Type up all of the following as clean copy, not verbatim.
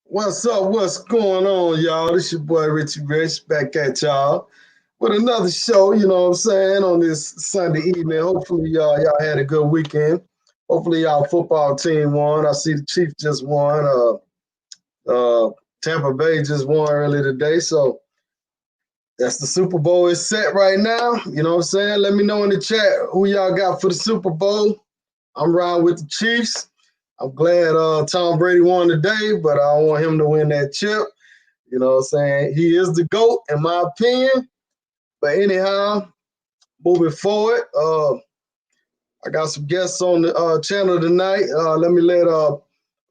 What's up? What's going on, y'all? This your boy Richie Rich back at y'all with another show, you know what I'm saying, on this Sunday evening. Hopefully, y'all had a good weekend. Hopefully, y'all football team won. I see the Chiefs just won. Tampa Bay just won earlier today. So that's the Super Bowl is set right now. You know what I'm saying? Let me know in the chat who y'all got for the Super Bowl. I'm riding with the Chiefs. I'm glad Tom Brady won today, but I don't want him to win that chip. You know what I'm saying? He is the GOAT, in my opinion. But anyhow, moving forward, I got some guests on the channel tonight. Let me let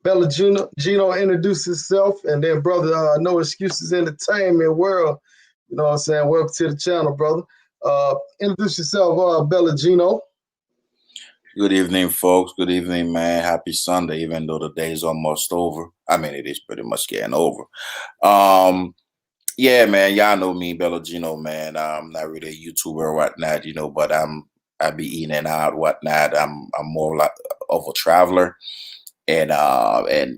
Bella Gino introduce himself, and then brother No Excuses Entertainment World. You know what I'm saying? Welcome to the channel, brother. Introduce yourself, Bella Gino. Good evening, folks. Good evening, man. Happy Sunday, even though the day is almost over. I mean, it is pretty much getting over. Yeah, man, y'all know me, Bellagino, man. I'm not really a YouTuber or whatnot, you know, but I be eating and out, whatnot. I'm more like of a traveler, and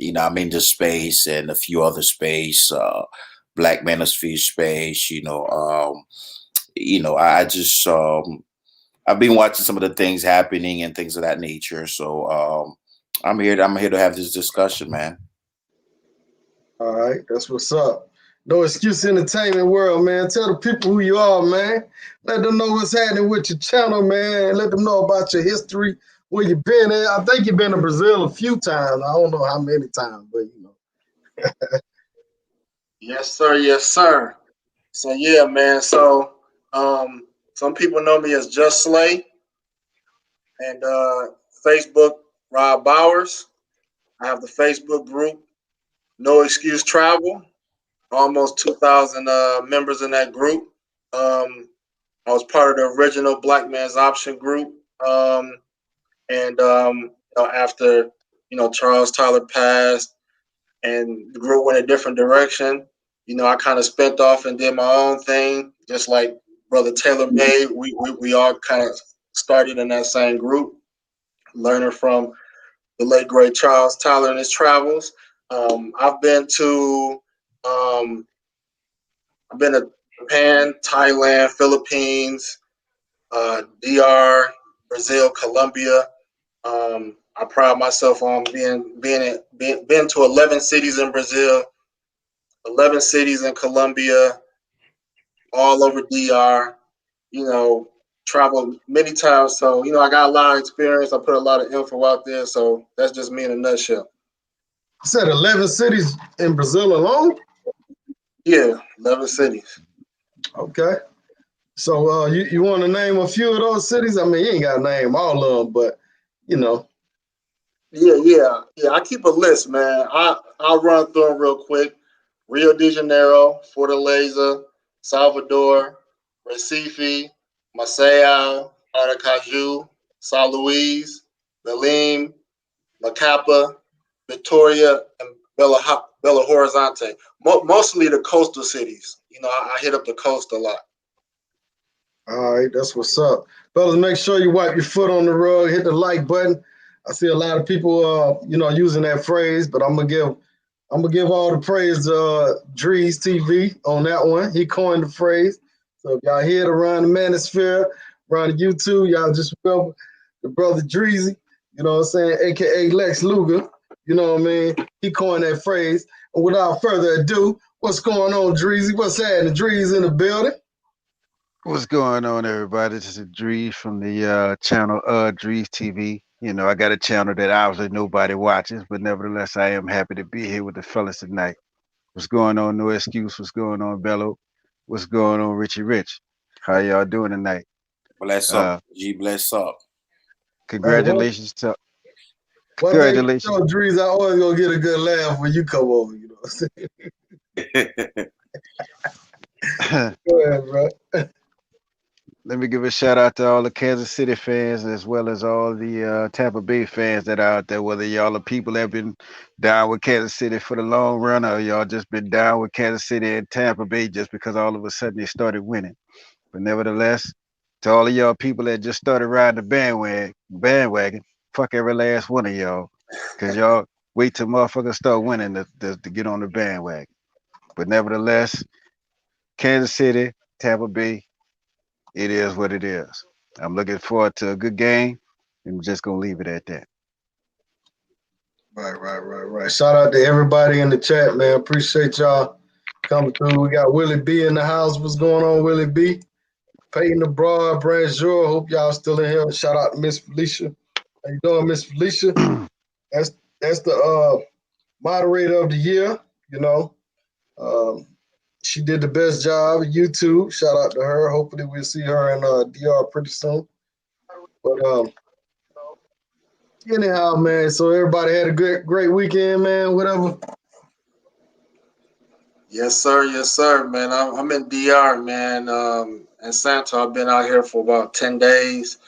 you know, I'm into space and a few other space, Black Manosphere space, you know. I just I've been watching some of the things happening and things of that nature. So I'm here to have this discussion, man. All right, that's what's up. No Excuse Entertainment World, man. Tell the people who you are, man. Let them know what's happening with your channel, man. Let them know about your history, where you've been at. I think you've been to Brazil a few times. I don't know how many times, but you know. Yes, sir. Yes, sir. So yeah, man. So some people know me as Just Slay, and Facebook Rob Bowers. I have the Facebook group No Excuse Travel. Almost 2,000 members in that group. I was part of the original Black Man's Option group, and after Charles Tyler passed and the group went a different direction, I kind of spent off and did my own thing, just like Brother Taylor made. We all kind of started in that same group, learning from the late great Charles Tyler and his travels. I've been to Japan, Thailand, Philippines, DR, Brazil, Colombia. I pride myself on being to 11 cities in Brazil, 11 cities in Colombia, all over DR. Traveled many times, so I got a lot of experience. I put a lot of info out there, so that's just me in a nutshell. You said 11 cities in Brazil alone? Yeah, 11 cities. Okay. So you want to name a few of those cities? I mean, you ain't got to name all of them, but Yeah. I keep a list, man. I'll run through them real quick. Rio de Janeiro, Fortaleza, Salvador, Recife, Maceió, Aracaju, São Luís, Belém, Macapa, Victoria, and Belo Horizonte. Mostly the coastal cities. I hit up the coast a lot. All right, that's what's up. Fellas, make sure you wipe your foot on the rug, hit the like button. I see a lot of people using that phrase, but I'm gonna give all the praise to Drees TV on that one. He coined the phrase. So if y'all hear it around the Manosphere, around the YouTube, y'all just remember the brother Dreezy, you know what I'm saying, aka Lex Luger. You know what I mean? He coined that phrase. And without further ado, what's going on, Dreezy? What's happening? Dreezy in the building. What's going on, everybody? This is Drees from the channel Drees TV. I got a channel that obviously nobody watches, but nevertheless, I am happy to be here with the fellas tonight. What's going on, No Excuse? What's going on, Bello? What's going on, Richie Rich? How y'all doing tonight? Bless up, G. Bless up. Congratulations to One thing you Congratulations. know, Drees, I always gonna get a good laugh when you come over. You know what I'm saying? Go ahead, bro. Let me give a shout out to all the Kansas City fans as well as all the Tampa Bay fans that are out there. Whether y'all are people that have been down with Kansas City for the long run, or y'all just been down with Kansas City and Tampa Bay just because all of a sudden they started winning. But nevertheless, to all of y'all people that just started riding the bandwagon, fuck every last one of y'all, cause y'all wait till motherfuckers start winning to get on the bandwagon. But nevertheless, Kansas City, Tampa Bay, it is what it is. I'm looking forward to a good game, and I'm just gonna leave it at that. Right. Shout out to everybody in the chat, man. Appreciate y'all coming through. We got Willie B in the house. What's going on, Willie B? Peyton Abroad, Branjour. Hope y'all still in here. Shout out to Miss Felicia. How you doing, Miss Felicia? That's the moderator of the year. You know, she did the best job. YouTube. Shout out to her. Hopefully we'll see her in DR pretty soon. But anyhow, man. So everybody had a great weekend, man. Whatever. Yes, sir, man. I'm in DR, man. In Santa, I've been out here for about 10 days.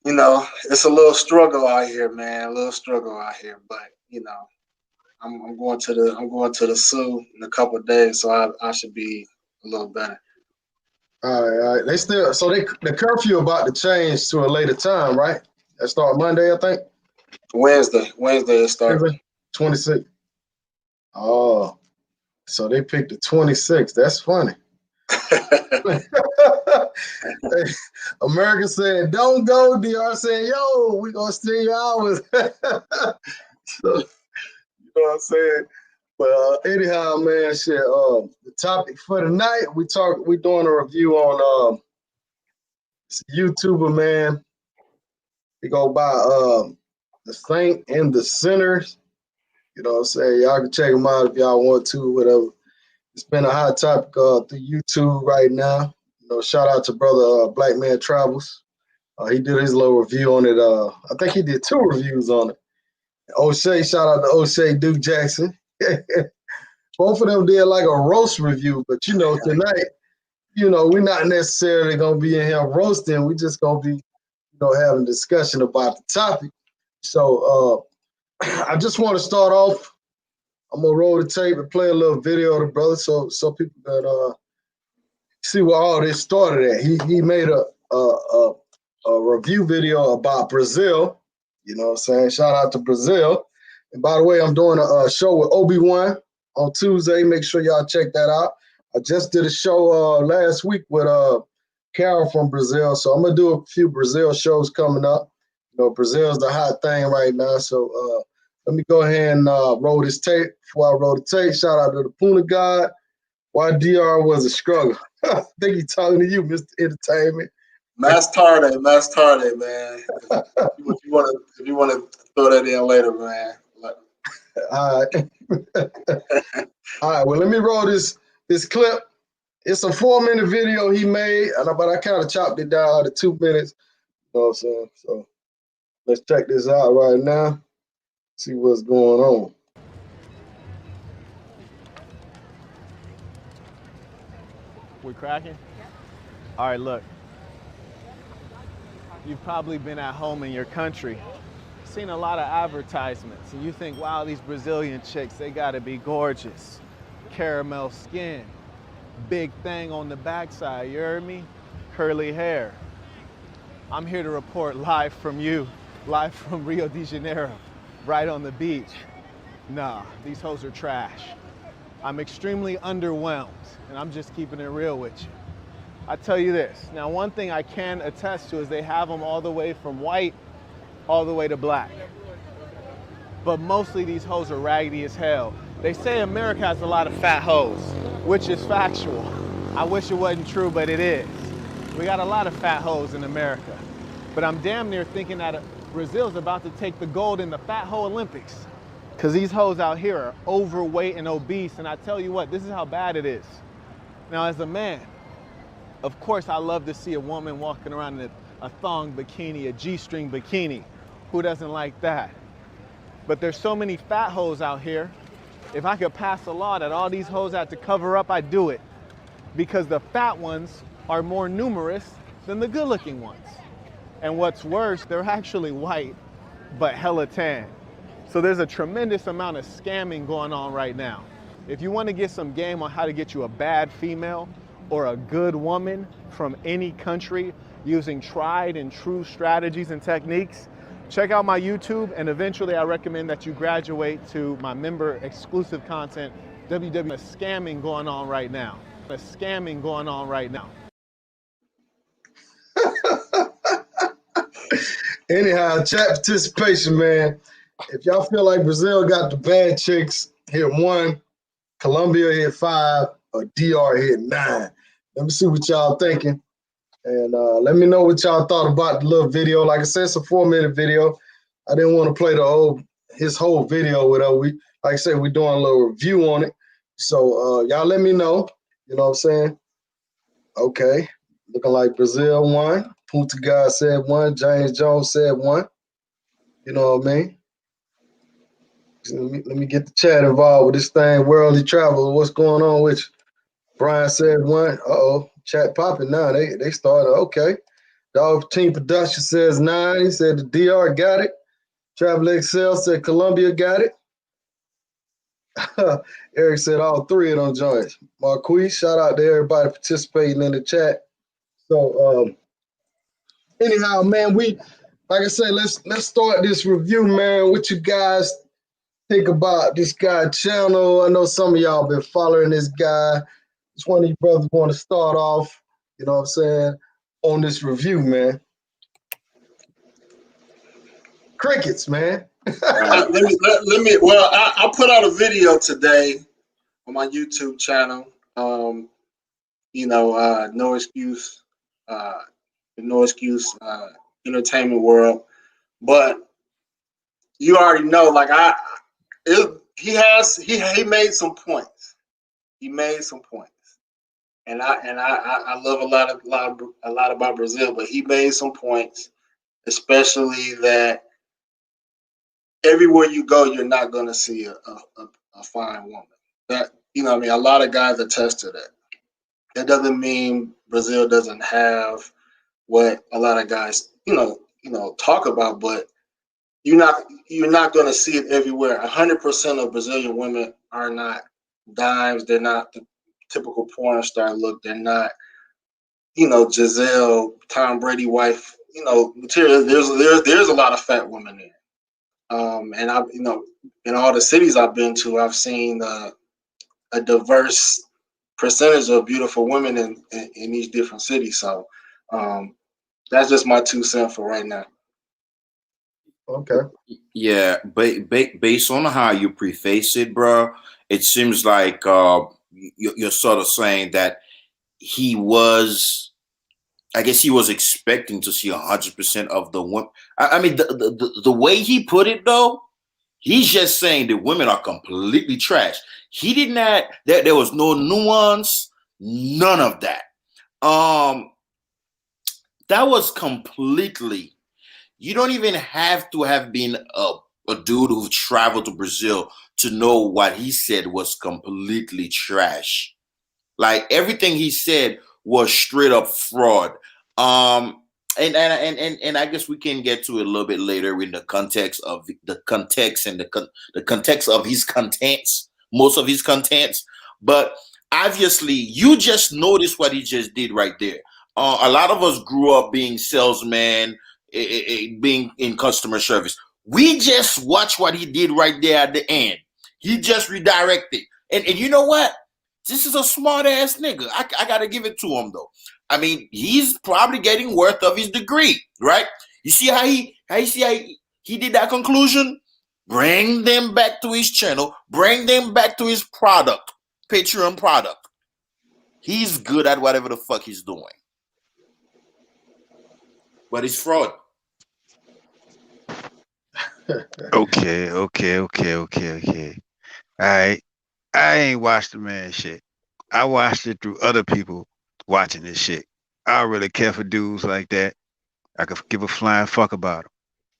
You know, it's a little struggle out here, man. A little struggle out here, but you know, I'm going to the zoo in a couple of days, so I should be a little better. All right. The curfew about to change to a later time, right? That start Monday, I think. Wednesday it starts. 26th. Oh, so they picked the 26th. That's funny. America said, "Don't go." DR said, "Yo, we gonna steal your hours." So, you know what I'm saying? But anyhow, man, shit. The topic for tonight, we doing a review on this YouTuber, man. We go by the Saint and the Sinners. You know what I'm saying? Y'all can check them out if y'all want to, whatever. It's been a hot topic through YouTube right now. You know, shout out to brother Black Man Travels. He did his little review on it. I think he did 2 reviews on it. Oshay, shout out to Oshay Duke Jackson. Both of them did like a roast review, but you know, tonight, you know, we're not necessarily gonna be in here roasting. We just gonna be, you know, having a discussion about the topic. So I just want to start off. I'm gonna roll the tape and play a little video of the brother, so people can see where all this started at. He made a review video about Brazil. You know what I'm saying? Shout out to Brazil. And by the way, I'm doing a show with Obi-Wan on Tuesday. Make sure y'all check that out. I just did a show last week with Carol from Brazil, so I'm gonna do a few Brazil shows coming up. You know, Brazil's the hot thing right now, so let me go ahead and roll this tape. Before I roll the tape, shout out to the Puna God. Why DR was a struggle. I think he's talking to you, Mr. Entertainment. Mass tarde, man. If you want to throw that in later, man. All right. All right. Well, let me roll this clip. It's a 4-minute video he made, but I kind of chopped it down to 2 minutes. You know what I'm saying? So let's check this out right now. See what's going on. We cracking? All right, look. You've probably been at home in your country, seen a lot of advertisements, and you think, wow, these Brazilian chicks, they gotta be gorgeous. Caramel skin, big thing on the backside, you heard me? Curly hair. I'm here to report live from Rio de Janeiro, right on the beach. Nah, these hoes are trash. I'm extremely underwhelmed, and I'm just keeping it real with you. I tell you this, now one thing I can attest to is they have them all the way from white all the way to black. But mostly these hoes are raggedy as hell. They say America has a lot of fat hoes, which is factual. I wish it wasn't true, but it is. We got a lot of fat hoes in America. But I'm damn near thinking that Brazil's about to take the gold in the Fat Hoe Olympics. Because these hoes out here are overweight and obese, and I tell you what, this is how bad it is. Now, as a man, of course I love to see a woman walking around in a thong bikini, a G-string bikini. Who doesn't like that? But there's so many fat hoes out here. If I could pass a law that all these hoes had to cover up, I'd do it. Because the fat ones are more numerous than the good looking ones. And what's worse, they're actually white, but hella tan. So there's a tremendous amount of scamming going on right now. If you want to get some game on how to get you a bad female or a good woman from any country using tried and true strategies and techniques, check out my YouTube, and eventually I recommend that you graduate to my member exclusive content, www. Scamming going on right now. A scamming going on right now. Anyhow, chat participation, man. If y'all feel like Brazil got the bad chicks, hit 1, Colombia hit 5, or DR hit 9. Let me see what y'all thinking. And let me know what y'all thought about the little video. Like I said, it's a 4-minute video. I didn't want to play his whole video without like I said, we're doing a little review on it. So y'all let me know. You know what I'm saying? Okay. Looking like Brazil won. Punta God said 1. James Jones said 1. You know what I mean? Let me get the chat involved with this thing. Worldly travel. What's going on with you? Brian said 1. Uh-oh. Chat popping now. They started. Okay. Dog Team Production says 9. He said the DR got it. Travel Excel said Colombia got it. Eric said all 3 of them joints. Marquise, shout out to everybody participating in the chat. So anyhow, man, like I said, let's start this review, man. What you guys think about this guy channel? I know some of y'all been following this guy. Which one of you brothers want to start off, you know what I'm saying, on this review, man? Crickets, man. Let me. Well, I put out a video today on my YouTube channel. No excuse, entertainment world. But you already know, like he made some points. He made some points, and I love a lot about Brazil, but he made some points, especially that everywhere you go, you're not going to see a fine woman. That, you know what I mean? A lot of guys attest to that. That doesn't mean Brazil doesn't have what a lot of guys, talk about, but you're not going to see it everywhere. 100% of Brazilian women are not dimes. They're not the typical porn star look. They're not, Giselle, Tom Brady wife, material. There's a lot of fat women there. And I, in all the cities I've been to, I've seen a diverse percentage of beautiful women in these different cities. So that's just my 2 cents for right now. Okay. Yeah, based on how you preface it, bro, it seems like you're sort of saying that I guess he was expecting to see 100% of the women. I mean, the way he put it, though, he's just saying the women are completely trash. He didn't add that there was no nuance, none of that. That was completely. You don't even have to have been a dude who traveled to Brazil to know what he said was completely trash. Like everything he said was straight up fraud. And I guess we can get to it a little bit later in the context of the context of his contents, most of his contents. But obviously, you just noticed what he just did right there. A lot of us grew up being salesmen, being in customer service. We just watch what he did right there at the end. He just redirected. And you know what? This is a smart ass nigga. I gotta give it to him though. I mean, he's probably getting worth of his degree, right? You see how he did that conclusion? Bring them back to his channel. Bring them back to his product, Patreon product. He's good at whatever the fuck he's doing. But it's fraud. Okay. All right. I ain't watched the man shit. I watched it through other people watching this shit. I don't really care for dudes like that. I could give a flying fuck about them.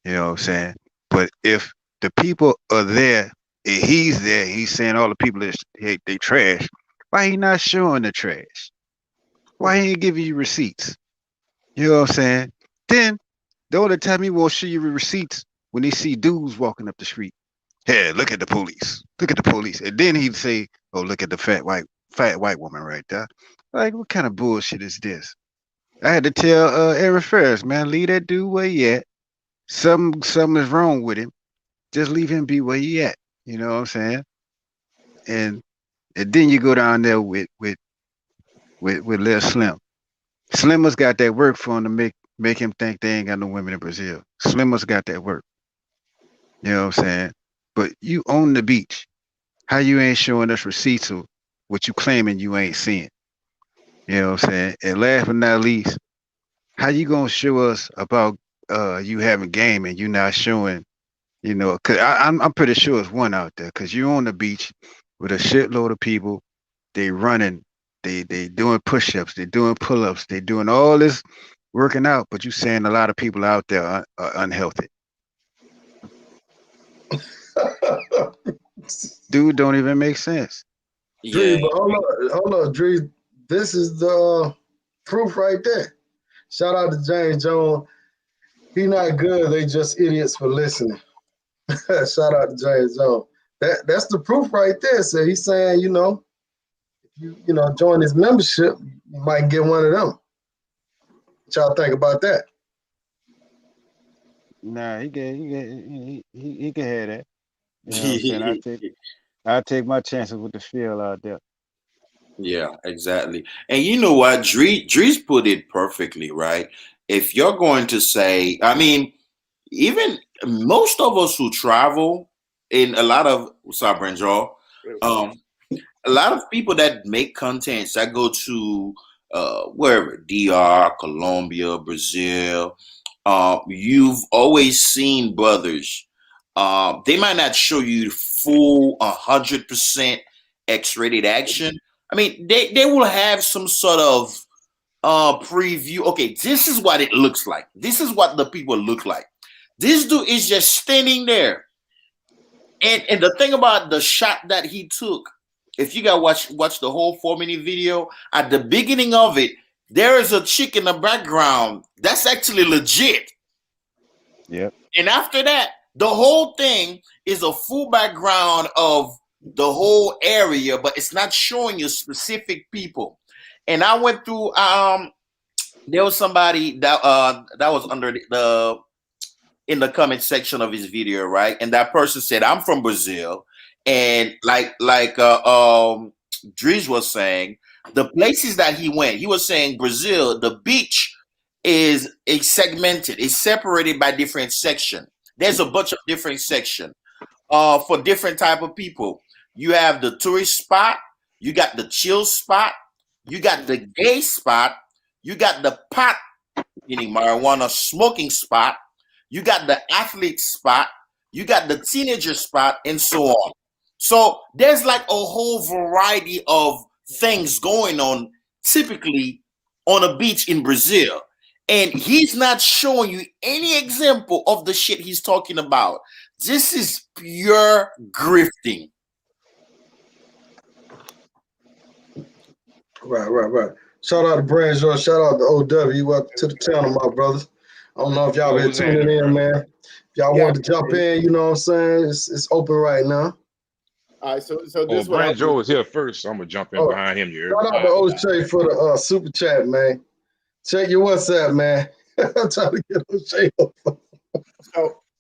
You know what I'm saying? But if the people are there, and he's there. He's saying all the people that they trash. Why he not showing the trash? Why he ain't giving you receipts? You know what I'm saying? Then the only time he won't show you the receipts when he see dudes walking up the street. Hey, look at the police. Look at the police. And then he'd say, "Oh, look at the fat white woman right there." Like, what kind of bullshit is this? I had to tell Aaron Ferris, man, leave that dude where he at. Something is wrong with him. Just leave him be where he at. You know what I'm saying? And then you go down there with Lil Slim. Slimmer's got that work for him to make him think they ain't got no women in Brazil. Slimmer's got that work. You know what I'm saying? But you own the beach. How you ain't showing us receipts of what you claiming you ain't seeing? You know what I'm saying? And last but not least, how you gonna show us about you having game and you not showing, you know, cause I'm pretty sure it's one out there, cause you on the beach with a shitload of people, they running, they doing push-ups, they doing pull-ups, they doing all this working out, but you saying a lot of people out there are unhealthy. Dude, don't even make sense. Dree, Yeah. but hold on, Dree. This is the proof right there. Shout out to James Jones. He not good. They just idiots for listening. Shout out to James Jones. That's the proof right there. So he's saying, you know, if you know, join his membership, you might get one of them. What y'all think about that? Nah, he can have that. You know what I'm saying? I take my chances with the field out there. Yeah, exactly. And you know what? Drees put it perfectly, right? If you're going to say, I mean, even most of us who travel in a lot of um, a lot of people that make contents that go to wherever, DR, Colombia, Brazil, you've always seen brothers. They might not show you full 100% X-rated action. I mean, they will have some sort of preview. Okay, this is what it looks like. This is what the people look like. This dude is just standing there. And the thing about the shot that he took, if you guys watch the whole 4-minute video, at the beginning of it, there is a chick in the background. That's actually legit. Yep. And after that, the whole thing is a full background of the whole area, but it's not showing you specific people. And I went through there was somebody that was under the in the comment section of his video, right? And that person said, "I'm from Brazil," and like Dries was saying, the places that he went, he was saying Brazil, the beach is segmented, it's separated by different section. There's a bunch of different section for different type of people. You have the tourist spot, you got the chill spot, you got the gay spot, you got the pot, meaning marijuana smoking spot, you got the athlete spot, you got the teenager spot, and so on. So there's like a whole variety of things going on typically on a beach in Brazil. And he's not showing you any example of the shit he's talking about. This is pure grifting. Right. Shout out to Brand Joe. Shout out to OW. Welcome to the channel, my brothers. I don't know if y'all been tuning in, man. If y'all want to jump in, you know what I'm saying? It's open right now. All right, so this Brand Joe is here first, so I'm gonna jump in behind him. Shout out to Oshay for the super chat, man. Check your WhatsApp, man. I'm trying to get Oshay up.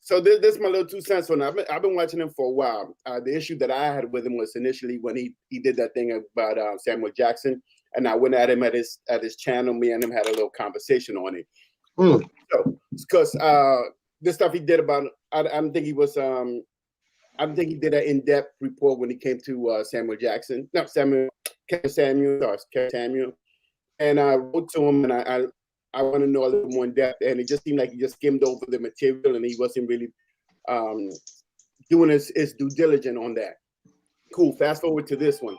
So this is my little 2 cents on it. I've been watching him for a while. The issue that I had with him was initially when he did that thing about Samuel Jackson, and I went at him at his channel. Me and him had a little conversation on it. So because this stuff he did about, I don't think he was I don't think he did an in-depth report when he came to Samuel Jackson. No, Samuel. And I wrote to him, and I want to know a little more in depth. And it just seemed like he just skimmed over the material, and he wasn't really doing his due diligence on that. Cool. Fast forward to this one.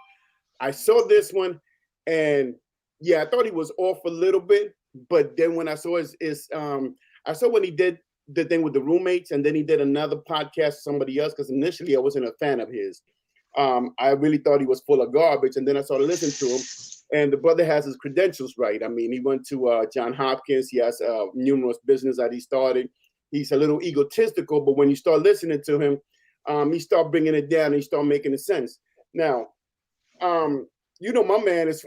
I saw this one, and yeah, I thought he was off a little bit. But then when I saw I saw when he did the thing with the roommates, and then he did another podcast with somebody else, because initially I wasn't a fan of his. I really thought he was full of garbage, and then I started listening to him, and the brother has his credentials right. I mean, he went to Johns Hopkins. He has numerous business that he started. He's a little egotistical, but when you start listening to him, he start bringing it down and he start making it sense. Now, you know, my man is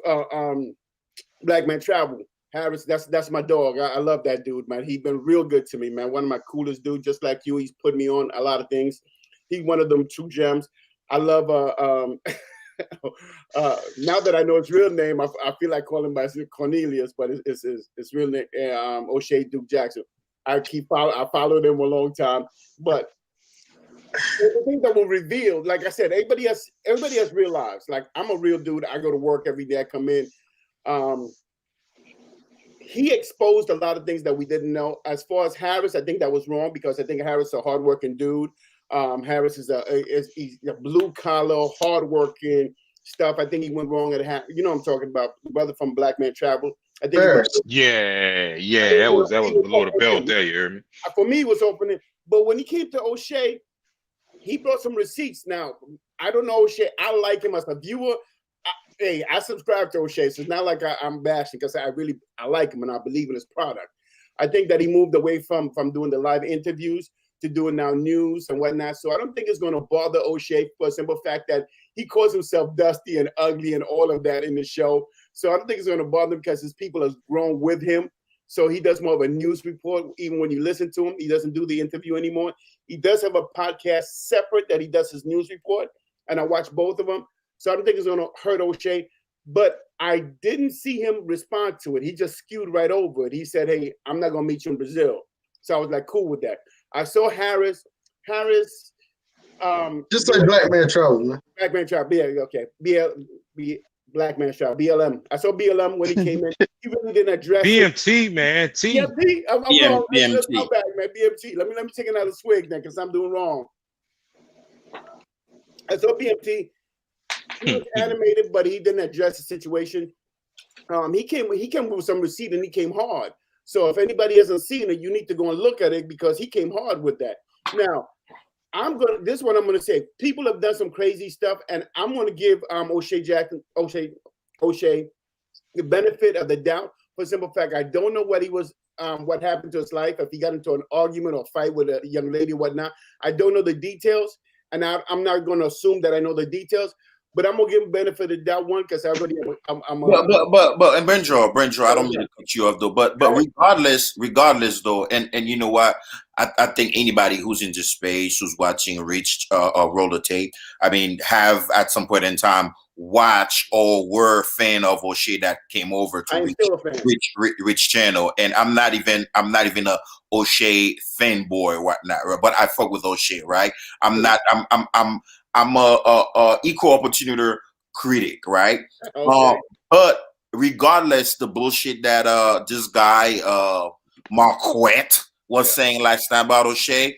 Black Man Travel. Harris, that's my dog. I love that dude, man. He's been real good to me, man. One of my coolest dudes, just like you. He's put me on a lot of things. He's one of them true gems. I love now that I know his real name, I feel like calling him by Cornelius, but it's real name, Oshay Duke Jackson. I followed him a long time, but the thing that will reveal, like I said, everybody has real lives. Like, I'm a real dude. I go to work every day. I come in. He exposed a lot of things that we didn't know. As far as Harris, I think that was wrong, because I think Harris is a hardworking dude. Harris is he's a blue collar, hardworking stuff. I think he went wrong at you know what I'm talking about, the brother from Black Man Travel. I think that was below the belt there. You hear me? For me, it was opening. But when he came to Oshay, he brought some receipts. Now, I don't know Oshay. I like him as a viewer. I subscribe to Oshay, so it's not like I'm bashing, because I like him and I believe in his product. I think that he moved away from doing the live interviews to doing now news and whatnot. So I don't think it's going to bother Oshay, for a simple fact that he calls himself dusty and ugly and all of that in the show. So I don't think it's going to bother him, because his people have grown with him. So he does more of a news report. Even when you listen to him, he doesn't do the interview anymore. He does have a podcast separate that he does his news report, and I watch both of them. So I don't think it's going to hurt Oshay, but I didn't see him respond to it. He just skewed right over it. He said, "Hey, I'm not going to meet you in Brazil." So I was like, cool with that. I saw Harris, just like Black Man Travel, man. Black Man Travel, okay. Black Man Travel, BLM. I saw BLM when he came in. He really didn't address BMT, man. BMT? I'm wrong. BMT. Let's go back, man. BMT. Let me take another swig then, because I'm doing wrong. I saw BMT. He was animated, but he didn't address the situation. He came with some receipt, and he came hard. So if anybody hasn't seen it, you need to go and look at it, because he came hard with that. Now, this one I'm gonna say. People have done some crazy stuff, and I'm gonna give Oshay the benefit of the doubt, for the simple fact I don't know what what happened to his life, if he got into an argument or fight with a young lady or whatnot. I don't know the details, and I'm not gonna assume that I know the details. But I'm gonna give him benefit of the doubt, one, because I already I'm but and Brendro, I don't mean to cut you off though, but regardless though, and you know what, I think anybody who's in this space, who's watching Rich roll the tape, I mean, have at some point in time watch or were a fan of Oshay that came over to Rich channel, and I'm not even a Oshay fanboy or whatnot, but I fuck with Oshay, right? I'm a equal opportunity critic, right? Okay. But regardless, the bullshit that this guy Marquette was saying last time about Oshay,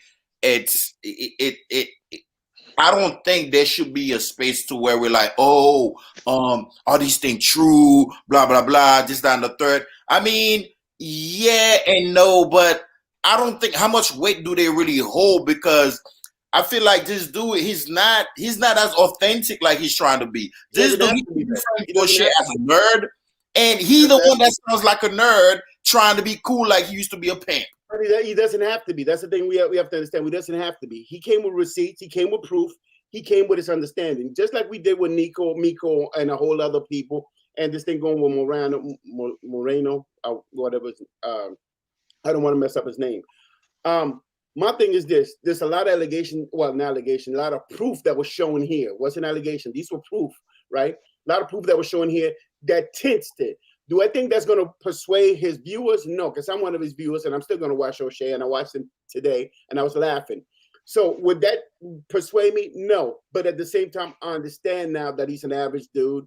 I don't think there should be a space to where we're like, are these things true? Blah blah blah. This, that, and the third. I mean, yeah and no, but I don't think, how much weight do they really hold? Because I feel like this dude, he's not as authentic like he's trying to be. This dude, he's Oshay as a nerd, and he the one that sounds like a nerd trying to be cool like he used to be a pimp. He doesn't have to be. That's the thing we have to understand. He doesn't have to be. He came with receipts. He came with proof. He came with his understanding, just like we did with Miko, and a whole other people. And this thing going with Moreno, whatever. I don't want to mess up his name. My thing is this: there's a lot of allegation, well, not allegation, a lot of proof that was shown here. What's an allegation? These were proof, right? A lot of proof that was shown here that tints it. Do I think that's going to persuade his viewers? No, because I'm one of his viewers, and I'm still going to watch Oshay, and I watched him today, and I was laughing. So would that persuade me? No. But at the same time, I understand now that he's an average dude.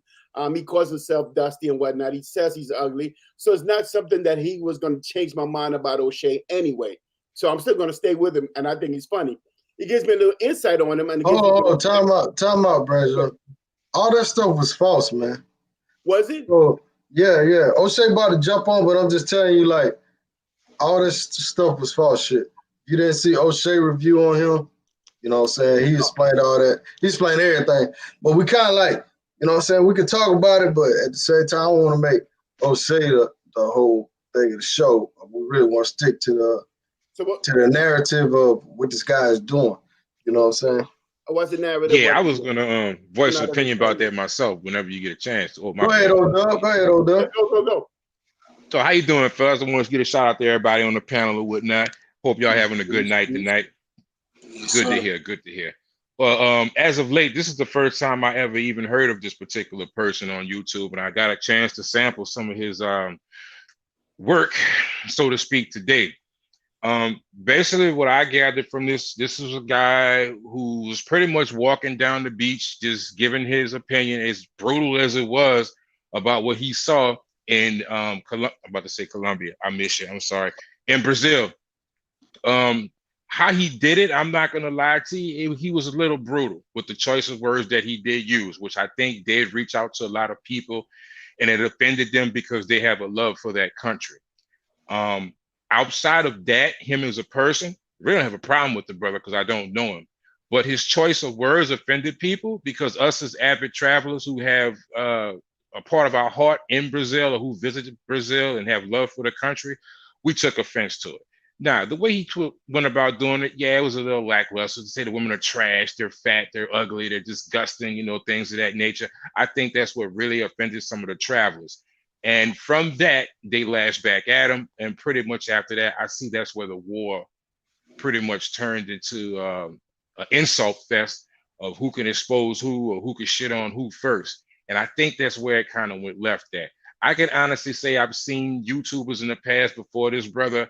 He calls himself dusty and whatnot. He says he's ugly. So it's not something that he was going to change my mind about Oshay anyway. So I'm still going to stay with him, and I think he's funny. He gives me a little insight on him. And time out, Brandon. All that stuff was false, man. Was it? Oh, yeah. Oshay about to jump on, but I'm just telling you, like, all this stuff was false shit. you didn't see Oshay review on him, you know what I'm saying? He explained all that. He explained everything. But we kind of like, you know what I'm saying? We could talk about it, but at the same time, I don't want to make Oshay the whole thing of the show. We really want to stick to the narrative of what this guy is doing. You know what I'm saying? What's the narrative? Yeah, I was gonna voice an opinion about that myself whenever you get a chance. Oh, Go ahead, O-Dub. Go. So how you doing, fellas? I want to get a shout out to everybody on the panel or whatnot. Hope y'all having a good night tonight. Good to hear. Good to hear. Well, as of late, this is the first time I ever even heard of this particular person on YouTube, and I got a chance to sample some of his work, so to speak, today. Basically what I gathered from this is a guy who was pretty much walking down the beach, just giving his opinion, as brutal as it was, about what he saw in I'm about to say Colombia. I miss you. I'm sorry. In Brazil. How he did it, I'm not gonna lie to you, he was a little brutal with the choice of words that he did use, which I think did reach out to a lot of people, and it offended them because they have a love for that country. Outside of that, him as a person, really don't have a problem with the brother because I don't know him. But his choice of words offended people because us as avid travelers who have a part of our heart in Brazil or who visited Brazil and have love for the country, we took offense to it. Now, the way he went about doing it, yeah, it was a little lackluster to say the women are trash, they're fat, they're ugly, they're disgusting, you know, things of that nature. I think that's what really offended some of the travelers. And from that, they lashed back at him. And pretty much after that, I see that's where the war pretty much turned into an insult fest of who can expose who or who can shit on who first. And I think that's where it kind of went left at. I can honestly say I've seen YouTubers in the past before this brother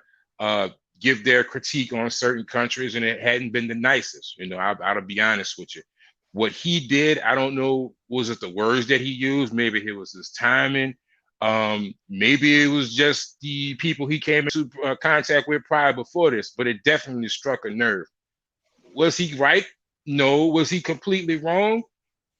give their critique on certain countries, and it hadn't been the nicest. You know, I'll be honest with you. What he did, I don't know, was it the words that he used? Maybe it was his timing. Maybe it was just the people he came into contact with prior before this, but it definitely struck a nerve. Was he right? No. Was he completely wrong?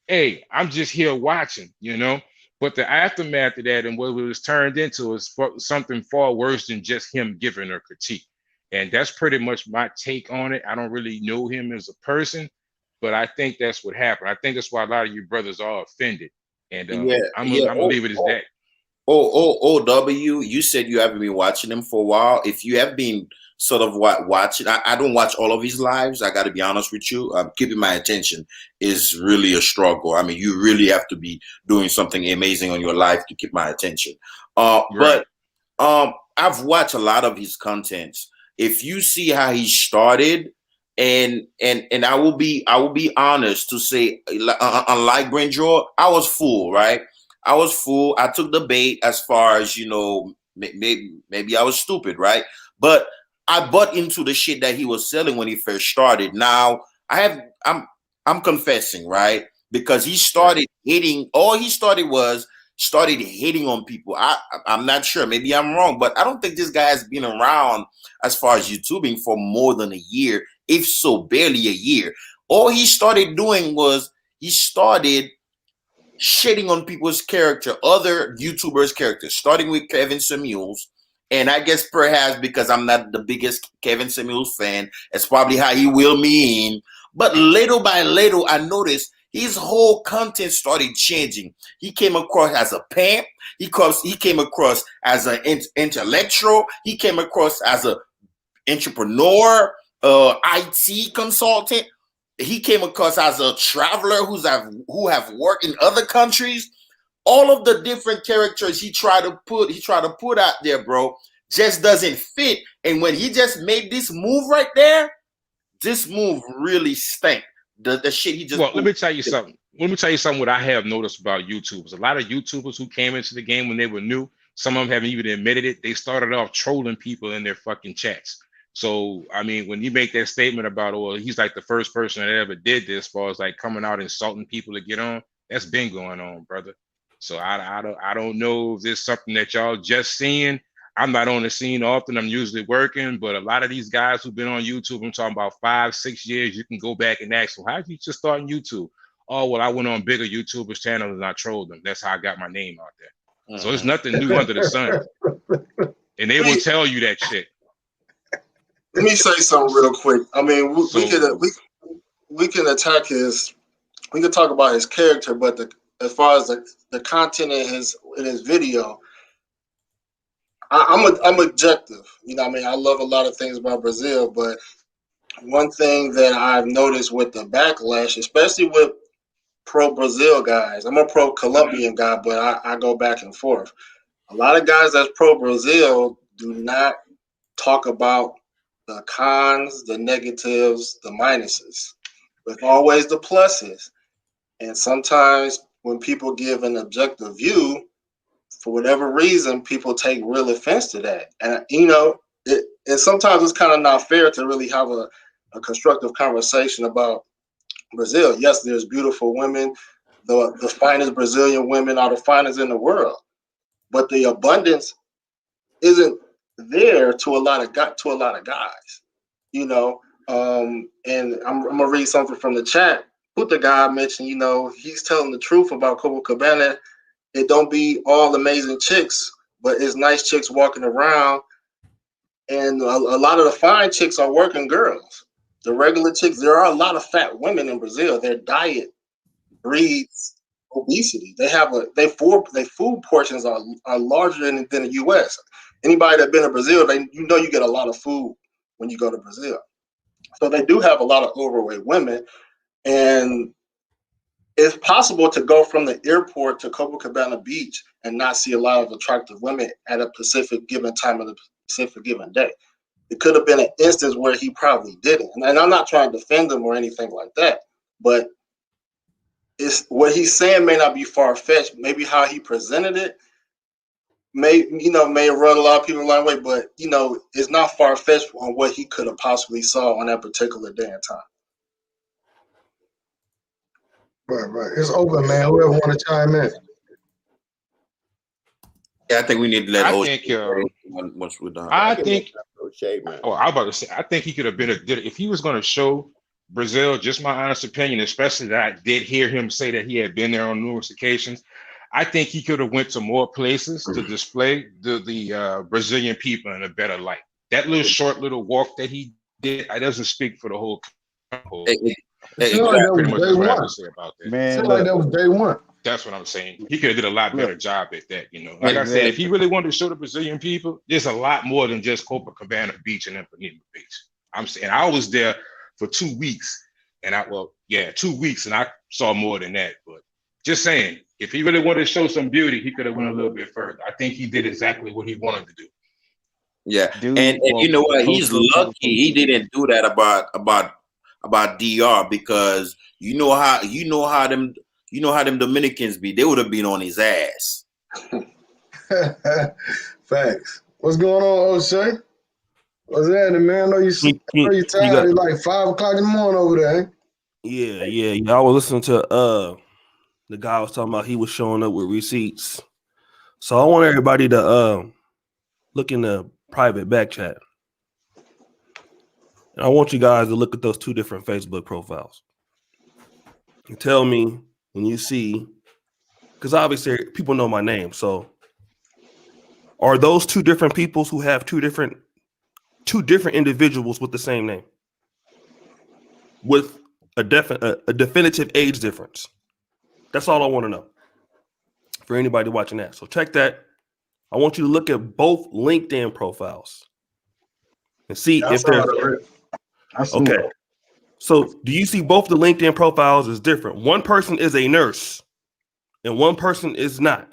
Hey, I'm just here watching, you know? But the aftermath of that and what it was turned into is something far worse than just him giving a critique. And that's pretty much my take on it. I don't really know him as a person, but I think that's what happened. I think that's why a lot of you brothers are offended. And I'm gonna leave it as that. OW, you said you haven't been watching him for a while. If you have been sort of watching, I don't watch all of his lives. I got to be honest with you. Keeping my attention is really a struggle. I mean, you really have to be doing something amazing on your life to keep my attention. Right. But I've watched a lot of his contents. If you see how he started, and I will be honest to say, unlike Grandjaw, I was fooled, right? I was fooled. I took the bait as far as, you know, maybe I was stupid, right? But I bought into the shit that he was selling when he first started. Now I'm confessing, right? Because he started hitting. All he started hitting on people. I'm not sure. Maybe I'm wrong, but I don't think this guy has been around as far as YouTubing for more than a year, if so, barely a year. All he started doing was he started shitting on people's character, other YouTubers' characters, starting with Kevin Samuels. And I guess perhaps because I'm not the biggest Kevin Samuels fan, it's probably how he will me in. But little by little, I noticed his whole content started changing. He came across as a pimp. He came across as an intellectual. He came across as an entrepreneur, IT consultant. He came across as a traveler who have worked in other countries. All of the different characters he tried to put out there, bro, just doesn't fit. And when he just made this move right there, this move really stank. The shit he just. Well, let me tell you something. What I have noticed about YouTubers. A lot of YouTubers who came into the game when they were new, some of them haven't even admitted it. They started off trolling people in their fucking chats. So, I mean, when you make that statement about, oh, he's like the first person that ever did this, as far as like coming out insulting people to get on, that's been going on, brother. So I don't know if there's something that y'all just seeing. I'm not on the scene often. I'm usually working, but a lot of these guys who've been on YouTube, I'm talking about 5-6 years, you can go back and ask them, how did you just start on YouTube? Oh, well, I went on bigger YouTubers' channels and I trolled them. That's how I got my name out there. So it's nothing new under the sun. And they will tell you that shit. Let me say something real quick. I mean, we can attack his. We can talk about his character, but as far as the content in his video, I'm objective. You know, what I mean, I love a lot of things about Brazil, but one thing that I've noticed with the backlash, especially with pro Brazil guys, I'm a pro Colombian guy, but I go back and forth. A lot of guys that's pro Brazil do not talk about the cons, the negatives, the minuses, with always the pluses. And sometimes when people give an objective view, for whatever reason, people take real offense to that. And, you know, and sometimes it's kind of not fair to really have a constructive conversation about Brazil. Yes, there's beautiful women. The finest Brazilian women are the finest in the world. But the abundance isn't there to a lot of guys, you know. And I'm gonna read something from the chat. Put the guy mentioned, you know, he's telling the truth about Copacabana. It don't be all amazing chicks, but it's nice chicks walking around, and a lot of the fine chicks are working girls. The regular chicks, there are a lot of fat women in Brazil. Their diet breeds obesity. Their food portions are larger than the U.S. Anybody that's been to Brazil, you get a lot of food when you go to Brazil. So they do have a lot of overweight women, and it's possible to go from the airport to Copacabana Beach and not see a lot of attractive women at a Pacific given time of the Pacific given day. It could have been an instance where he probably didn't, and I'm not trying to defend him or anything like that, but it's what he's saying may not be far-fetched. Maybe how he presented it may run a lot of people a long way, but you know, it's not far-fetched on what he could have possibly saw on that particular day and time. Right. It's open, man. Whoever want to chime in. Yeah, I think we need to let Oshay once we're done. I think. Oshay, man. Oh, I was about to say. I think he could have been if he was going to show Brazil. Just my honest opinion, especially that I did hear him say that he had been there on numerous occasions. I think he could have went to more places to display the Brazilian people in a better light. That short little walk that he did, it doesn't speak for the whole. Pretty much that's what I have to say about that. Man, like that was day one. That's what I'm saying. He could have did a lot better job at that, you know. Like I said, if he really wanted to show the Brazilian people, there's a lot more than just Copacabana Beach and Ipanema Beach. I'm saying I was there for 2 weeks, and 2 weeks, and I saw more than that. But just saying, if he really wanted to show some beauty, he could have went a little bit further. I think he did exactly what he wanted to do. Yeah, and you know what? He's lucky he didn't do that about DR, because you know how them Dominicans be. They would have been on his ass. Facts. What's going on, Oshay? What's happening, man? I know you're tired. It's like 5 o'clock in the morning over there. Eh? Yeah. I was listening to the guy was talking about he was showing up with receipts. So I want everybody to look in the private back chat. And I want you guys to look at those 2 different Facebook profiles. And tell me when you see, because obviously people know my name. So are those 2 different peoples who have two different individuals with the same name? With a definitive age difference. That's all I want to know for anybody watching that. So check that. I want you to look at both LinkedIn profiles and see if they're okay. So do you see both the LinkedIn profiles as different? One person is a nurse and one person is not.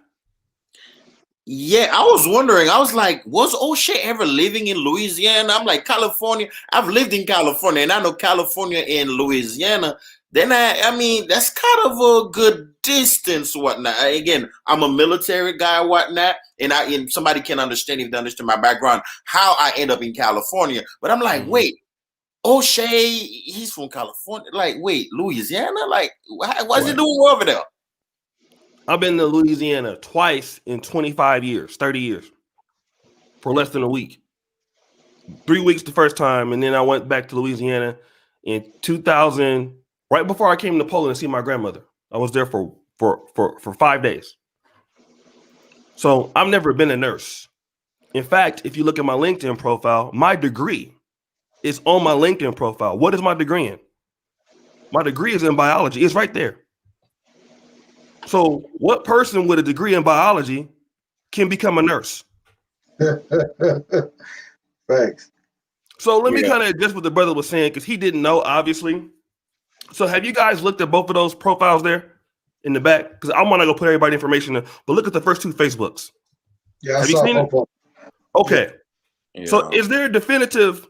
Yeah, I was wondering. I was like, was Oshay ever living in Louisiana? I'm like, California. I've lived in California, and I know California and Louisiana. Then I mean, that's kind of a good distance, whatnot. Again, I'm a military guy, whatnot, and somebody can understand, if they understand my background, how I end up in California. But I'm like, wait, Oshay, he's from California. Like, wait, Louisiana? Like, what's he doing over there? I've been to Louisiana twice in 25 years, 30 years, for less than a week. 3 weeks the first time, and then I went back to Louisiana in 2000, right before I came to Poland to see my grandmother. I was there for 5 days. So I've never been a nurse. In fact, if you look at my LinkedIn profile, my degree It's on my LinkedIn profile. What is my degree in? My degree is in biology. It's right there. So what person with a degree in biology can become a nurse? Thanks. So let me kind of adjust what the brother was saying because he didn't know, obviously. So have you guys looked at both of those profiles there in the back? Because I'm not gonna put everybody information in, but look at the first two Facebooks. Yeah, have you seen it? Okay. Yeah. So is there a definitive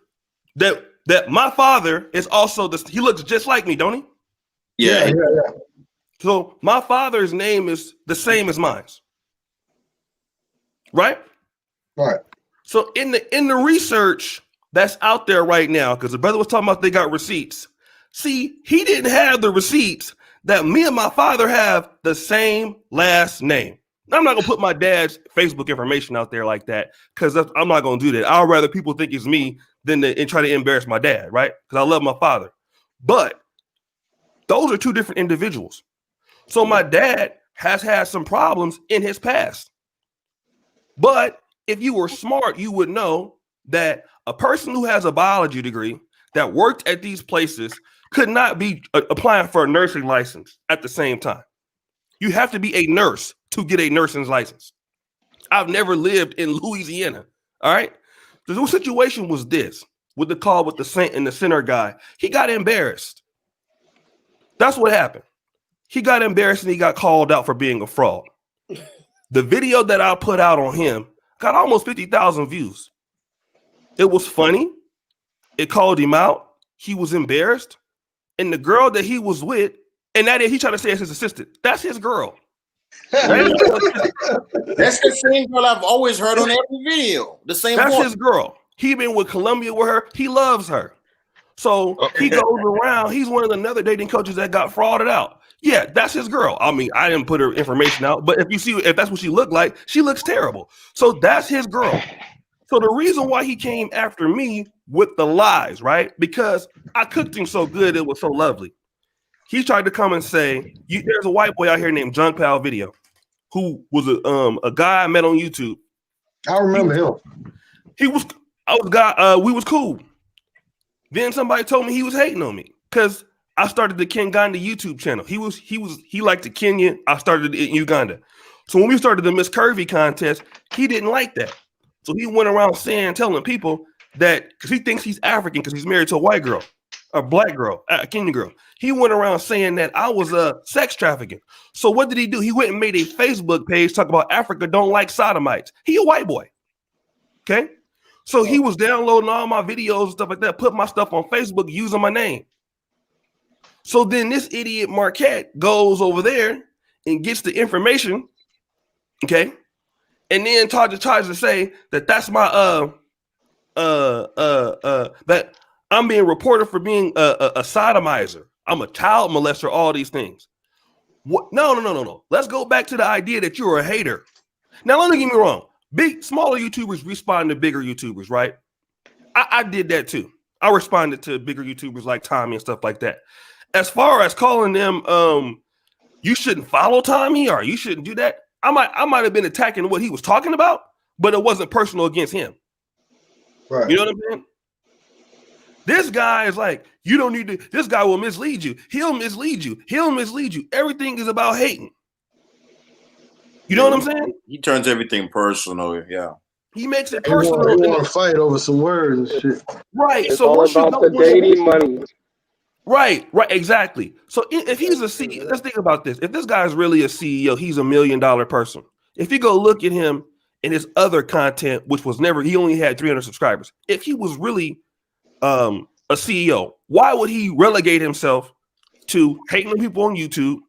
that my father is also he looks just like me, don't he? Yeah. So my father's name is the same as mine. Right? Right. So in the research that's out there right now, because the brother was talking about they got receipts. See, he didn't have the receipts that me and my father have the same last name. I'm not gonna put my dad's Facebook information out there like that because I'm not gonna do that. I'd rather people think it's me than and try to embarrass my dad, right? Because I love my father. But those are two different individuals. So my dad has had some problems in his past. But if you were smart, you would know that a person who has a biology degree that worked at these places could not be applying for a nursing license at the same time. You have to be a nurse to get a nursing license. I've never lived in Louisiana. All right. The situation was this with the call with the Saint and the center guy. He got embarrassed. That's what happened. He got embarrassed and he got called out for being a fraud. The video that I put out on him got almost 50,000 views. It was funny. It called him out. He was embarrassed. And the girl that he was with, and that he tried to say it's his assistant. That's his girl. That's the same girl I've always heard on every video. The same. That's his girl. He been with Columbia with her. He loves her. So he goes around. He's one of another dating coaches that got frauded out. Yeah, that's his girl. I mean, I didn't put her information out, but if that's what she looked like, she looks terrible. So that's his girl. So the reason why he came after me with the lies, right? Because I cooked him so good, it was so lovely. He tried to come and say, there's a white boy out here named Junk Pal Video, who was a guy I met on YouTube. I remember him. We was cool. Then somebody told me he was hating on me because I started the Kinganda YouTube channel. He liked the Kenya. I started it in Uganda. So when we started the Miss Curvy contest, he didn't like that. So he went around telling people that because he thinks he's African because he's married to a white girl, a black girl, a Kenyan girl. He went around saying that I was sex trafficking. So what did he do? He went and made a Facebook page talking about Africa don't like sodomites. He a white boy. Okay. So he was downloading all my videos and stuff like that, put my stuff on Facebook using my name. So then this idiot Marquette goes over there and gets the information, okay, and then tries to say that that's my that I'm being reported for being a sodomizer. I'm a child molester. All these things. What? No. Let's go back to the idea that you're a hater. Now, let me get me wrong. Smaller YouTubers respond to bigger YouTubers, right? I did that too. I responded to bigger YouTubers like Tommy and stuff like that. As far as calling them, you shouldn't follow Tommy or you shouldn't do that. I might have been attacking what he was talking about, but it wasn't personal against him. Right. You know what I'm saying? This guy is like, you don't need to. This guy will mislead you. He'll mislead you. He'll mislead you. Everything is about hating. You know what I'm saying? He turns everything personal. Yeah. He makes it personal. He want to fight over some words and shit. Right. It's so all about the dating money. Right, exactly. So if he's a CEO, let's think about this. If this guy is really a CEO, he's $1 million person. If you go look at him and his other content, which was he only had 300 subscribers. If he was really a CEO, why would he relegate himself to hating people on YouTube,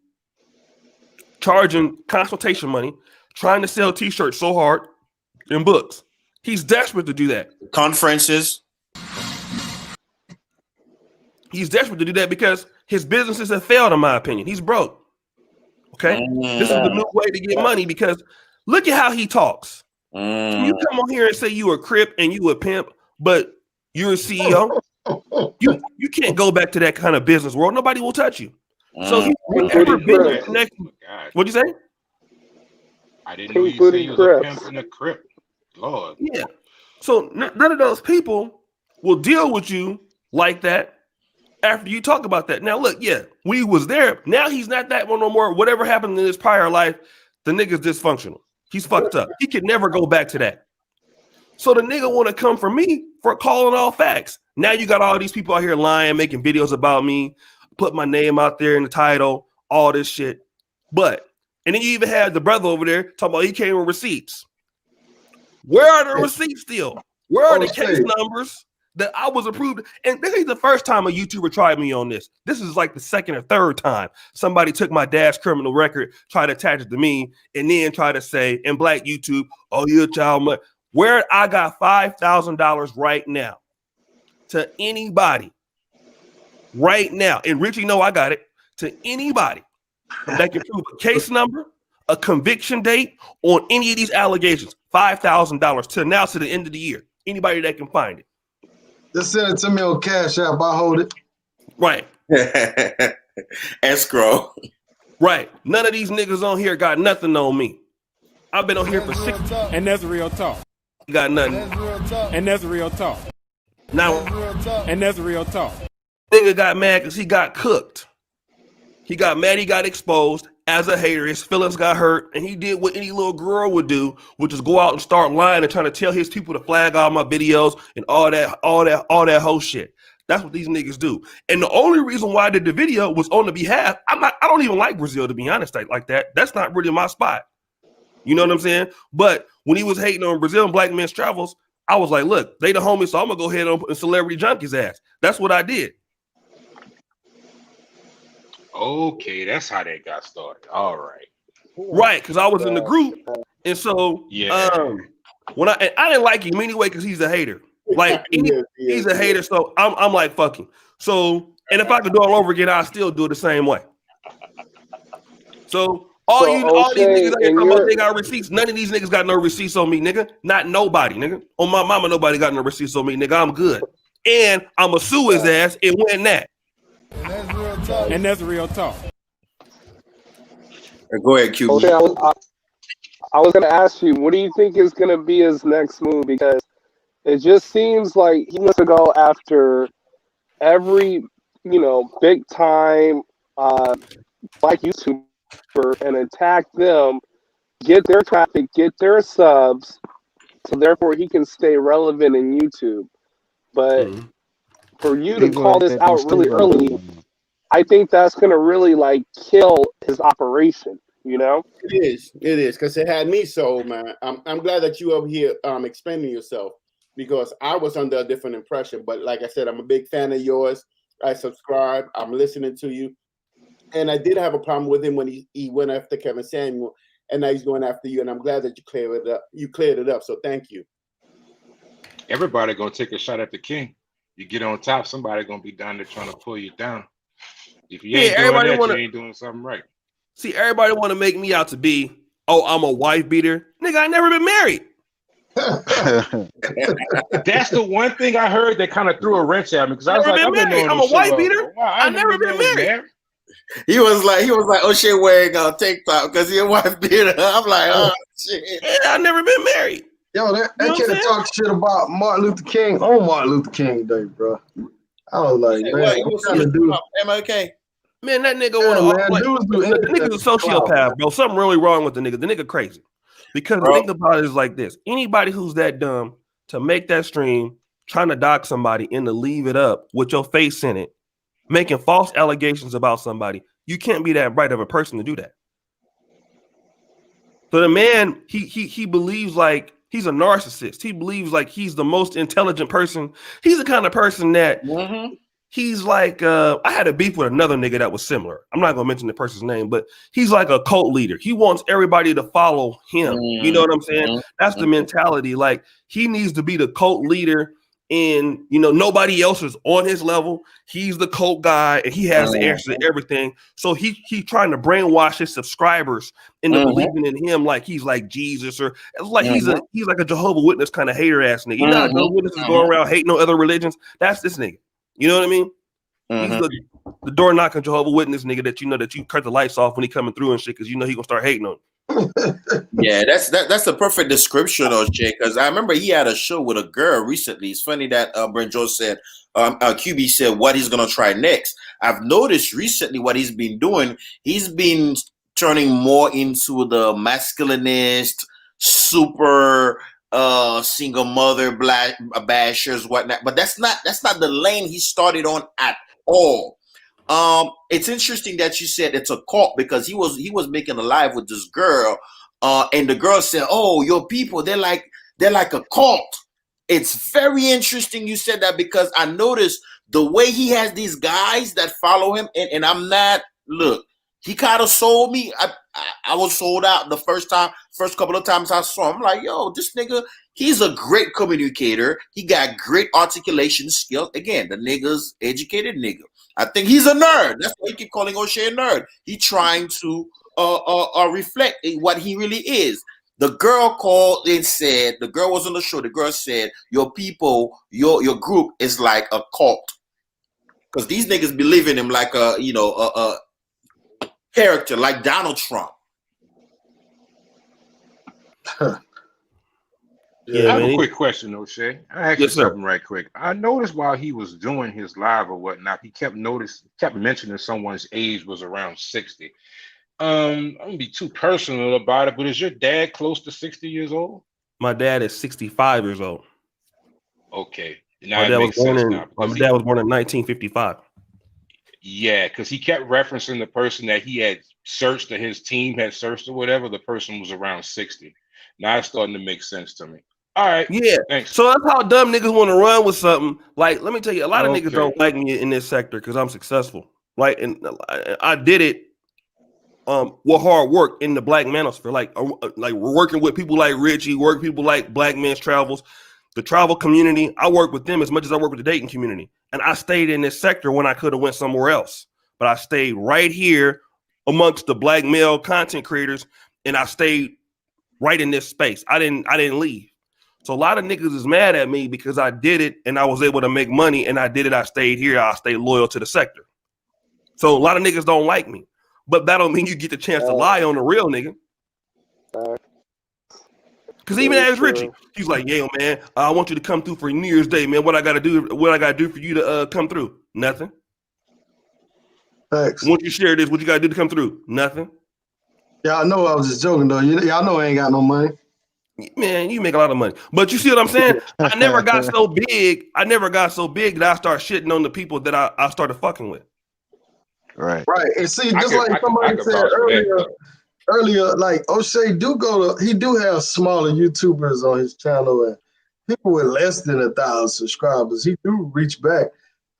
charging consultation money, trying to sell t-shirts so hard and books? He's desperate to do that. Conferences. He's desperate to do that because his businesses have failed, in my opinion. He's broke. Okay? This is the new way to get money because look at how he talks. You come on here and say you a Crip and you a pimp, but you're a CEO. You can't go back to that kind of business world. Nobody will touch you. So he's never been connected. What'd you say? I didn't know you said he was a pimp and a Crip. Lord. Yeah. So none of those people will deal with you like that after you talk about that. Now, look, yeah, we was there. Now he's not that one no more. Whatever happened in his prior life, the nigga's dysfunctional. He's fucked up. He can never go back to that. So the nigga want to come for me for calling all facts. Now you got all these people out here lying, making videos about me, put my name out there in the title, all this shit. But, and then you even had the brother over there talking about he came with receipts. Where are the receipts still? Where are the case numbers that I was approved? And this is the first time a YouTuber tried me on this. This is like the second or third time somebody took my dad's criminal record, tried to attach it to me, and then try to say in black YouTube, oh, you're a child. Where I got $5,000 right now to anybody right now. And Richie, know I got it to anybody that can prove a case number, a conviction date on any of these allegations. $5,000 to now to the end of the year. Anybody that can find it. Just send it to me on Cash App. I'll hold it. Right. Escrow. Right. None of these niggas on here got nothing on me. I've been on here for 6 years. And that's real talk. Got nothing. And that's real talk. Now, and that's real talk. Nigga got mad because he got cooked. He got mad, he got exposed as a hater. His feelings got hurt, and he did what any little girl would do, which is go out and start lying and trying to tell his people to flag all my videos and all that whole shit. That's what these niggas do. And the only reason why I did the video was on the behalf. I don't even like Brazil, to be honest, like that. That's not really my spot. You know what I'm saying? But when he was hating on Brazil and Black Men's Travels, I was like, look, they the homies, so I'm gonna go ahead and Celebrity Junkie's ass. That's what I did. Okay, that's how that got started. All right. Right, because I was in the group, and so when I didn't like him anyway because he's a hater. Like he's a hater, so I'm like fuck him. So, and if I could do it all over again, I'd still do it the same way. So all these niggas out here talking about they got receipts. None of these niggas got no receipts on me, nigga. Not nobody, nigga. On my mama, nobody got no receipts on me, nigga. I'm good. And I'ma sue his ass and win that. And that's real talk. Go ahead, Q. Okay, I was going to ask you, what do you think is going to be his next move? Because it just seems like he wants to go after every, big time like YouTuber and attack them, get their traffic, get their subs, so therefore he can stay relevant in YouTube. But for you to call this out really early, I think that's going to really kill his operation, It is, because it had me sold, man. I'm glad that you over here explaining yourself, because I was under a different impression. But like I said, I'm a big fan of yours. I subscribe. I'm listening to you. And I did have a problem with him when he went after Kevin Samuel, and now he's going after you. And I'm glad that you cleared it up. You cleared it up, so thank you. Everybody gonna take a shot at the king. You get on top, somebody gonna be down there trying to pull you down. If you ain't doing that, you ain't doing something right. See, everybody want to make me out to be, oh, I'm a wife beater. Nigga, I never been married. That's the one thing I heard that kind of threw a wrench at me, because I was like, I'm a wife beater. I never been married. He was like Oshay wearing on TikTok because he a wife beater. I'm like, oh shit. Yeah, I never been married. Yo, that kid talk shit about Martin Luther King on Martin Luther King Day, bro. I was like, man, what kind of dude? MLK. Man, that nigga the nigga's a sociopath, bro. Something really wrong with the nigga. The nigga crazy. Because the thing about it is like this. Anybody who's that dumb to make that stream, trying to dox somebody and to leave it up with your face in it, making false allegations about somebody, you can't be that bright of a person to do that. So the man, he believes like he's a narcissist. He believes like he's the most intelligent person. He's the kind of person that he's like, I had a beef with another nigga that was similar. I'm not gonna mention the person's name, but he's like a cult leader. He wants everybody to follow him. You know what I'm saying? That's the mentality. Like he needs to be the cult leader, and nobody else is on his level. He's the cult guy, and he has the answer to everything. So he's trying to brainwash his subscribers into believing in him like he's like Jesus, or it's like he's like a Jehovah's Witness kind of hater ass nigga. You know how Jehovah's Witnesses go around hating on other religions? That's this nigga. You know what I mean? He's the door knocking Jehovah's Witness nigga that that you cut the lights off when he coming through and shit, because he gonna start hating on you. Yeah, that's a perfect description, Oshay. Because I remember he had a show with a girl recently. It's funny that Brent Joe said, QB said what he's gonna try next. I've noticed recently what he's been doing. He's been turning more into the masculinist, super single mother black bashers, whatnot. But that's not the lane he started on at all. It's interesting that you said it's a cult because he was making a live with this girl, and the girl said, "Oh, your people, they're like a cult." It's very interesting you said that because I noticed the way he has these guys that follow him, and I'm not look. He kind of sold me. I was sold out the first couple of times I saw him. I'm like, yo, this nigga, he's a great communicator. He got great articulation skills. Again, the nigga's educated nigga. I think he's a nerd. That's why he keep calling Oshay a nerd. He trying to reflect what he really is. The girl called and said, the girl was on the show. The girl said, your people, your group is like a cult. Because these niggas believe in him like a character, like Donald Trump. Yeah, I have a quick question, Oshay. I asked you something right quick. I noticed while he was doing his live or whatnot, he kept mentioning someone's age was around 60. I'm gonna be too personal about it, but is your dad close to 60 years old? My dad is 65 years old. Okay. Now my dad was born in 1955. Yeah, because he kept referencing the person that he had searched, that his team had searched or whatever. The person was around 60. Now it's starting to make sense to me. All right. Yeah. Thanks. So that's how dumb niggas want to run with something. Like, let me tell you, a lot of niggas don't like me in this sector because I'm successful. Like, and I did it with hard work in the black manosphere. Like we're working with people like Richie, work people like Black Men's Travels, the travel community. I work with them as much as I work with the dating community. And I stayed in this sector when I could have went somewhere else. But I stayed right here amongst the black male content creators, and I stayed right in this space. I didn't leave. So a lot of niggas is mad at me because I did it and I was able to make money and I did it. I stayed here. I stayed loyal to the sector. So a lot of niggas don't like me, but that don't mean you get the chance to lie on the real nigga. Because even as Richie, he's like, "Yeah, man, I want you to come through for New Year's Day, man. What I gotta do for you to come through? Nothing. Thanks. Once you share this, what you gotta do to come through? Nothing. Y'all know I was just joking though. Y'all know I ain't got no money. Man, you make a lot of money. But you see what I'm saying? I never got so big that I start shitting on the people that I started fucking with. Right. And see, just like somebody said earlier, like Oshay he do have smaller YouTubers on his channel and people with less than 1,000 subscribers. He do reach back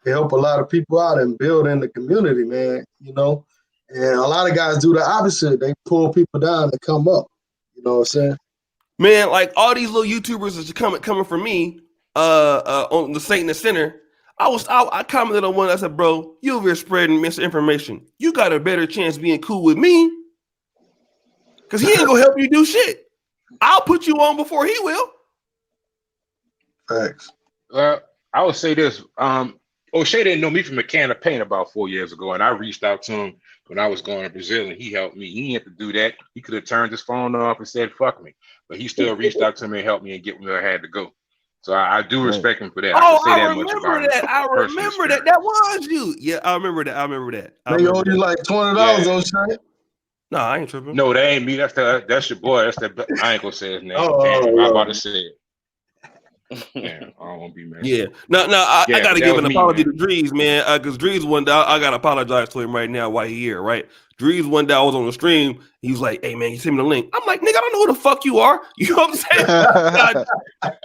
to help a lot of people out and build in the community, man. You know, and a lot of guys do the opposite. They pull people down to come up. You know what I'm saying? Man, like all these little YouTubers is coming from me on the Saint in the Center. I commented on one. I said, bro, you over here spreading misinformation. You got a better chance being cool with me because he ain't gonna help you do shit. I'll put you on before he will. Thanks. I would say this. Oshay didn't know me from a can of paint about 4 years ago, and I reached out to him when I was going to Brazil, and he helped me. He didn't have to do that. He could have turned his phone off and said, fuck me. But he still reached out to me and helped me and get where I had to go. So I do respect him for that. I remember that. That was you. Yeah, I remember that. They owe you like $20 on shit. No, I ain't tripping. No, that ain't me. That's your boy. I ain't gonna say his name. I'm about to say it. Yeah, I don't want to be mad. Yeah. No, I gotta give an apology to Drees, man. Because Drees one day, I gotta apologize to him right now while he's here, right? Drees one day I was on the stream, he was like, "Hey man, you send me the link." I'm like, "Nigga, I don't know who the fuck you are." You know what I'm saying?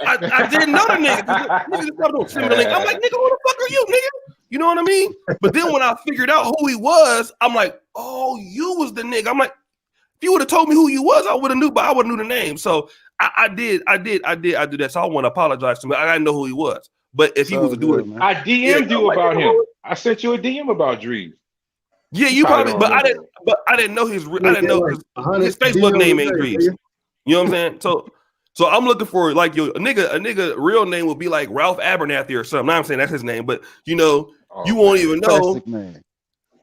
I didn't know the nigga. Nigga don't send me the link. I'm like, "Nigga, who the fuck are you, nigga?" You know what I mean? But then when I figured out who he was, I'm like, "Oh, you was the nigga." I'm like, if you would have told me who you was, I would have knew, but I would have knew the name. So I did that. So I want to apologize to him. I didn't know who he was. But if he was doing it, I DM'd you about him. I sent you a DM about Drees. Yeah, you probably, but I didn't know his Facebook name ain't Drees. You know what I'm saying? So I'm looking for like a nigga real name would be like Ralph Abernathy or something. Now I'm saying that's his name, but you know, you won't even know.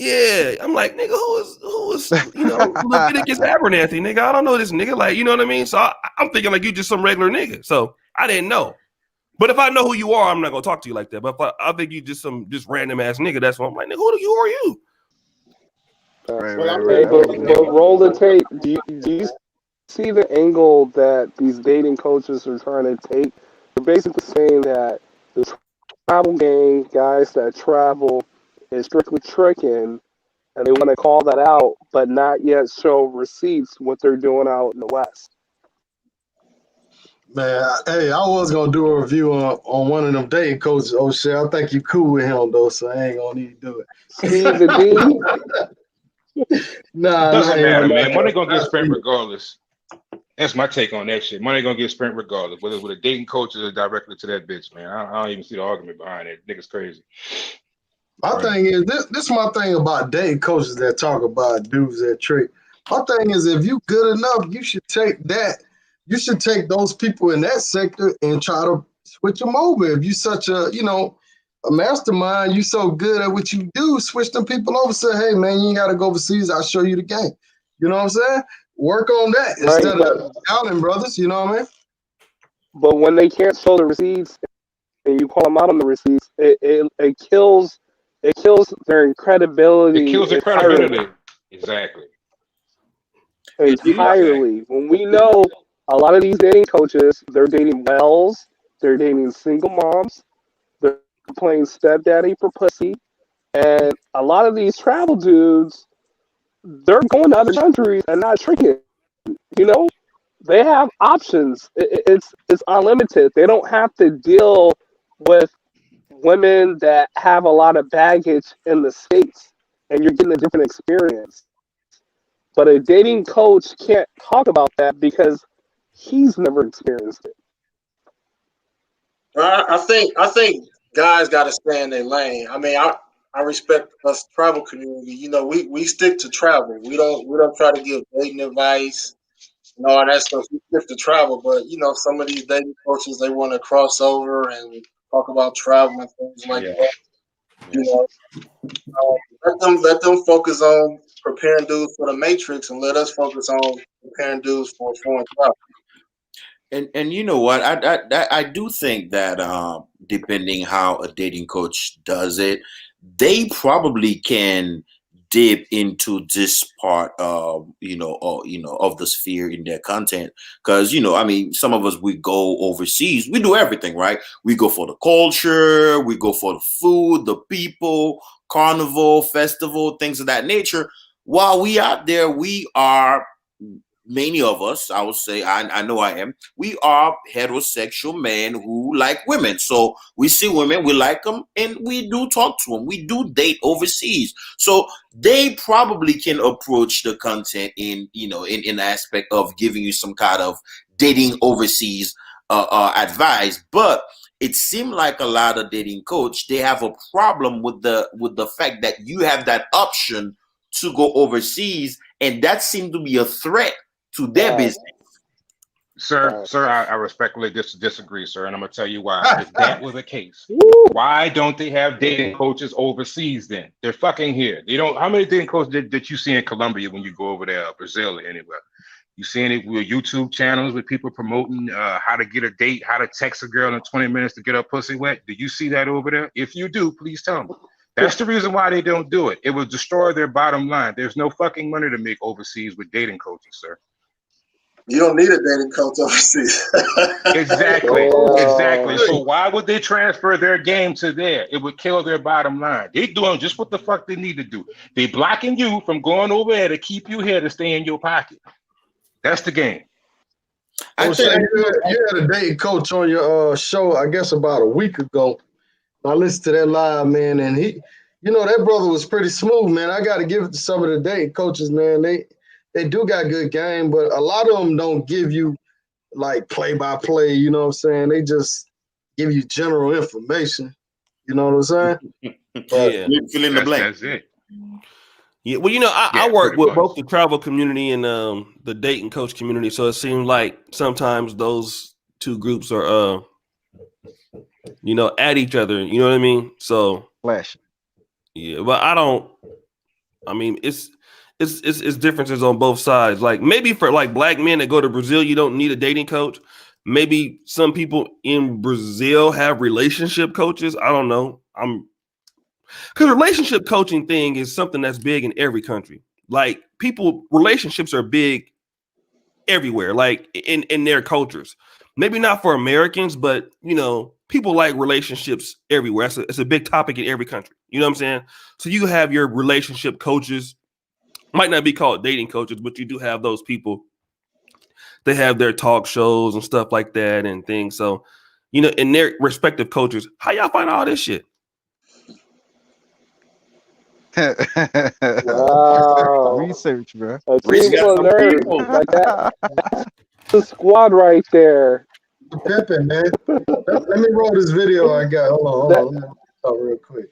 Yeah, I'm like, nigga, who is Leviticus Abernathy, nigga? I don't know this nigga, like, you know what I mean? So I'm thinking like you just some regular nigga. So I didn't know. But if I know who you are, I'm not gonna talk to you like that. But if I think you just some random ass nigga, that's why I'm like, nigga, who are you? But roll the tape. Do you see the angle that these dating coaches are trying to take? They're basically saying that the travel gang, guys that travel, is strictly tricking, and they want to call that out, but not yet show receipts what they're doing out in the West. Man, hey, I was gonna do a review on one of them dating coaches, O'Shea. I think you cool with him though, so I ain't gonna need to do it. Steve the D. Nah, Doesn't matter, man. Money gonna get not spent Steve. regardless. That's my take on that shit. Money gonna get spent regardless, whether with a dating coach or directly to that bitch, man. I don't even see the argument behind it. Nigga's crazy. My thing is this is my thing about dating coaches that talk about dudes that trick. My thing is if you good enough, you should take that. You should take those people in that sector and try to switch them over. If you such a mastermind, you so good at what you do, switch them people over. Say, hey man, you ain't gotta go overseas. I'll show you the game. You know what I'm saying? Work on that instead of Allen brothers. You know what I mean? But when they can't show the receipts and you call them out on the receipts, it kills their credibility. It kills their credibility. Exactly. Entirely. When we know a lot of these dating coaches, they're dating whales, they're dating single moms, they're playing stepdaddy for pussy, and a lot of these travel dudes, they're going to other countries and not tricking. You know, they have options. It's unlimited. They don't have to deal with women that have a lot of baggage in the States, and you're getting a different experience. But a dating coach can't talk about that because he's never experienced it. I think guys got to stay in their lane. I mean, I respect us travel community. You know, we stick to travel. We don't try to give dating advice and all that stuff. We stick to travel. But you know, some of these dating coaches they want to cross over and talk about travel and things like that. You know, let them focus on preparing dudes for the Matrix and let us focus on preparing dudes for foreign travel. And you know what? I do think that depending how a dating coach does it, they probably can dip into this part of of the sphere in their content, because I mean, some of us, we go overseas, we do everything, right? We go for the culture, we go for the food, the people, carnival, festival, things of that nature. While we out there, we are, many of us, I would say, I know I am, we are heterosexual men who like women. So we see women, we like them, and we do talk to them. We do date overseas. So they probably can approach the content in an aspect of giving you some kind of dating overseas advice. But it seemed like a lot of dating coach, they have a problem with the fact that you have that option to go overseas, and that seemed to be a threat to their business. Sir, I respectfully disagree, sir, and I'm gonna tell you why. If that were the case, why don't they have dating coaches overseas then? They're fucking here. They don't. How many dating coaches did you see in Colombia when you go over there, Brazil, or anywhere? You see any YouTube channels with people promoting how to get a date, how to text a girl in 20 minutes to get her pussy wet? Do you see that over there? If you do, please tell me. That's the reason why they don't do it. It will destroy their bottom line. There's no fucking money to make overseas with dating coaches, sir. You don't need a dating coach overseas. Exactly. So why would they transfer their game to there? It would kill their bottom line. They doing just what the fuck they need to do. They blocking you from going over there to keep you here to stay in your pocket. That's the game. I think you had a dating coach on your show, I guess about a week ago. I listened to that live, man, and he, that brother was pretty smooth, man. I got to give it to some of the dating coaches, man. They do got good game, but a lot of them don't give you like play-by-play, you know what I'm saying? They just give you general information, you know what I'm saying? But you fill in the blank. That's it. Yeah, well, I work with both the travel community and the dating coach community, so it seems like sometimes those two groups are at each other, you know what I mean? So flash. Yeah, but I don't I mean, it's differences on both sides. Like maybe for like black men that go to Brazil, you don't need a dating coach. Maybe some people in Brazil have relationship coaches. I don't know. Because relationship coaching thing is something that's big in every country. Like relationships are big everywhere, like in their cultures. Maybe not for Americans, but people like relationships everywhere. It's a big topic in every country. You know what I'm saying? So you have your relationship coaches, might not be called dating coaches, but you do have those people. They have their talk shows and stuff like that and things. So, in their respective cultures, how y'all find all this shit? Wow. Research, bro. A Rich team got of some nerds people. like that. The squad right there. Pimpin, man. Let me roll this video I got. Hold on. Let me talk real quick.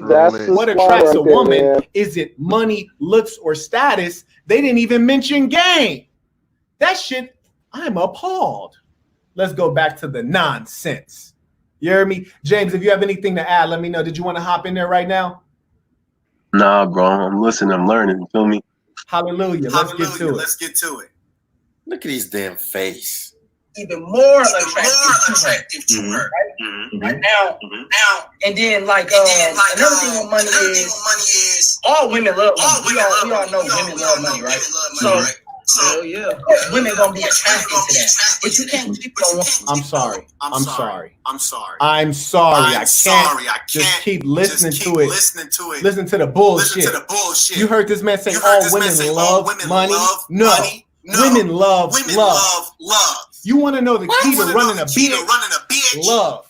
That's the What squad attracts a right there, woman? man. Is it money, looks, or status? They didn't even mention game. That shit, I'm appalled. Let's go back to the nonsense. You hear me? James, if you have anything to add, let me know. Did you want to hop in there right now? Nah, bro. I'm listening. I'm learning. You feel me? Hallelujah. Let's get to it. Let's get to it. Look at his damn face. Even more attractive to her, right now. And then another thing with money is all women love money. We all know women love money, right? So yeah, women gonna be attracted to that. But you can't keep on. I'm sorry. I can't just keep listening to it. Listen to the bullshit. You heard this man say all women love money? No. Women love love. You want to know the key to running a bitch? Love.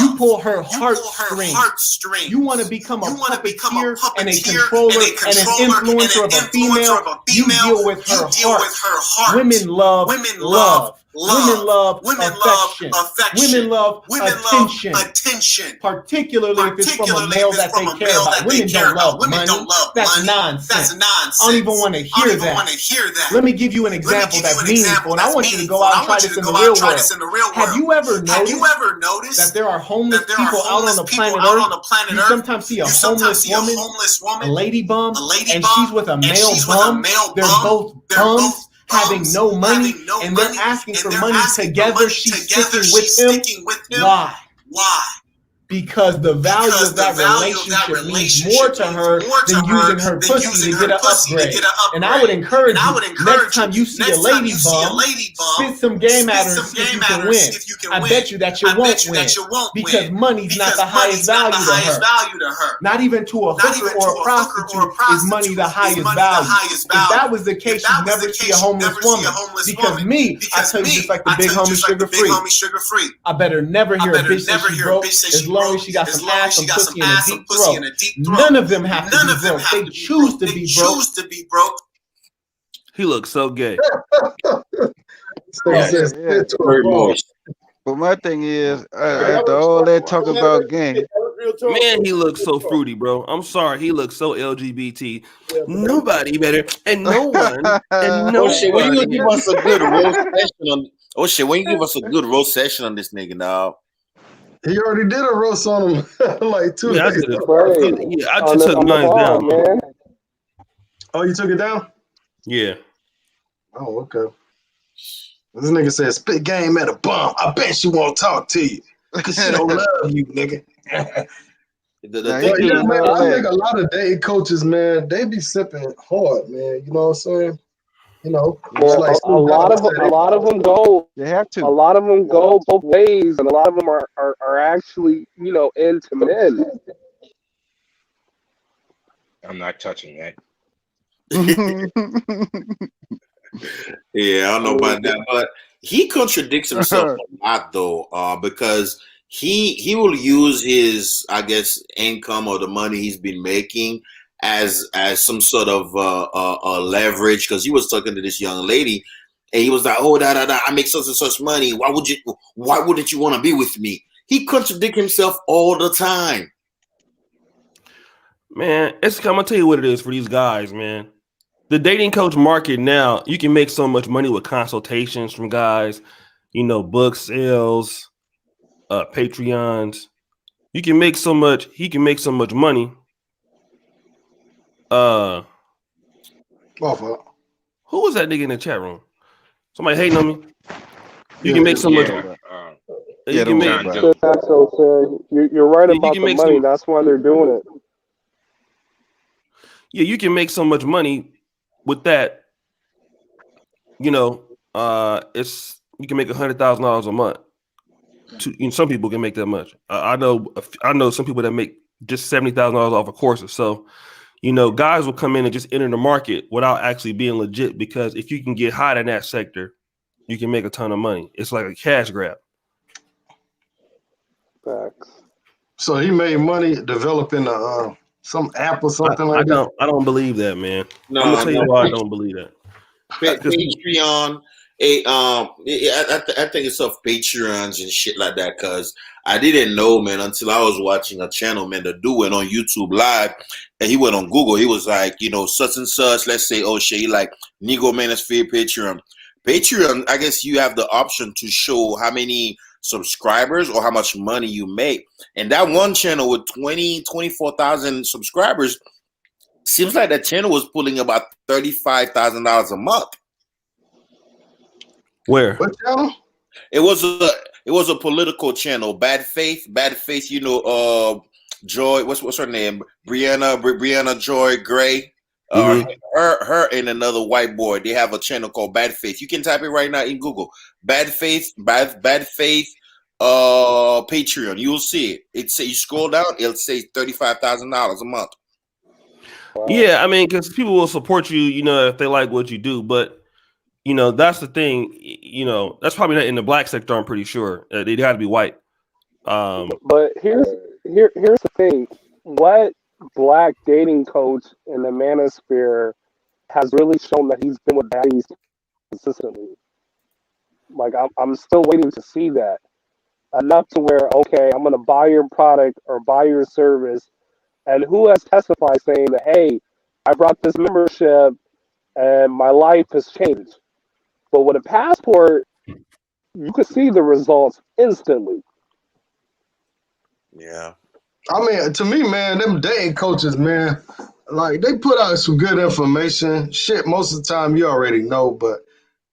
You pull her heartstring. You want to become a puppeteer and a controller and an influencer of a female? You deal with her heart. Women love love. Women love affection. Women love attention. Particularly if it's from a male that they care about. Women don't love money. That's nonsense. I don't even want to hear that. Let me give you an example that's meaningful, and I want you to go out and try this in the real world. Have you ever noticed that there are homeless people out on the planet Earth? You sometimes see a homeless woman, a lady bum, and she's with a male bum. They're both bums, having no money, and they're asking for money together. She's sticking with him. Why? Because the value of that relationship means more to her than using her pussy to get an upgrade. And I would encourage you, next time you see a lady bum, spit some game at her and see if you can win. I bet you that you won't win because money's not the highest value to her. Not even to a hooker or a prostitute is money the highest value. If that was the case, you'd never see a homeless woman. Because me, I tell you just like the big homie Sugar Free. I better never hear a bitch say she broke as long as she got some ass, some pussy, and a deep throat. None of them have to be broke. They choose to be broke. He looks so gay. Very moist. But my thing is, after all that talk about game, man, he looks so fruity, bro. I'm sorry, he looks so LGBT. Nobody better, and no one, and no. Oh shit! When you give us a good roast session on? Oh shit! When you give us a good roast session on this nigga now? He already did a roast on him like 2 Yeah, days I just took mine down. Man. Oh, you took it down? Yeah. Oh, okay. This nigga said, spit game at a bum. I bet she won't talk to you because she don't love you, nigga. Man, I think a lot of dating coaches, man, they be sipping hard, man. You know what I'm saying? Well, a lot of them go. they have to. A lot of them go both ways, and a lot of them are actually into men. I'm not touching that. Yeah, I don't know about that, but he contradicts himself a lot though, because he will use his, I guess, income or the money he's been making as some sort of leverage. Because he was talking to this young lady, and he was like, "Oh, I make such and such money. Why wouldn't you want to be with me?" He contradicts himself all the time. Man, I'm gonna tell you what it is for these guys, man. The dating coach market now, you can make so much money with consultations from guys, book sales, Patreons. You can make so much. He can make so much money. Oh, who was that nigga in the chat room? Somebody hating on me. You Yeah, can make so much. Yeah, You can make. John Doe. You're right You about can the make money. some. That's why they're doing it. Yeah, you can make so much money with that. You know, it's you can make $100,000 a month. Some people can make that much. I know some people that make just $70,000 off of courses. So, guys will come in and just enter the market without actually being legit, because if you can get hot in that sector, you can make a ton of money. It's like a cash grab. Facts. So he made money developing some app or something like that. I don't believe that, man. No, I'm gonna tell you why I no. don't believe that. Patreon, I think it's off Patreons and shit like that, because I didn't know, man, until I was watching a channel, man. The dude went on YouTube Live, and he went on Google. He was like, such and such. Let's say, Oshay, like Negro Manosphere Patreon. Patreon, I guess you have the option to show how many subscribers or how much money you make. And that one channel with 24,000 subscribers, seems like that channel was pulling about $35,000 a month. Where? What channel? It was a political channel. Bad Faith. Joy. What's her name? Brianna Joy Gray. Her and another white boy. They have a channel called Bad Faith. You can type it right now in Google. Bad Faith. Patreon. You'll see it. You scroll down. It'll say $35,000 a month. Yeah, I mean, because people will support you, if they like what you do. But, that's the thing. That's probably not in the black sector, I'm pretty sure. They'd have to be white. But here's the thing. What black dating coach in the manosphere has really shown that he's been with baddies consistently? Like, I'm still waiting to see that. Enough to where, okay, I'm going to buy your product or buy your service. And who has testified saying that, hey, I brought this membership and my life has changed? But with a passport, you can see the results instantly. Yeah. I mean, to me, man, them dating coaches, man, like, they put out some good information. Shit, most of the time you already know, but,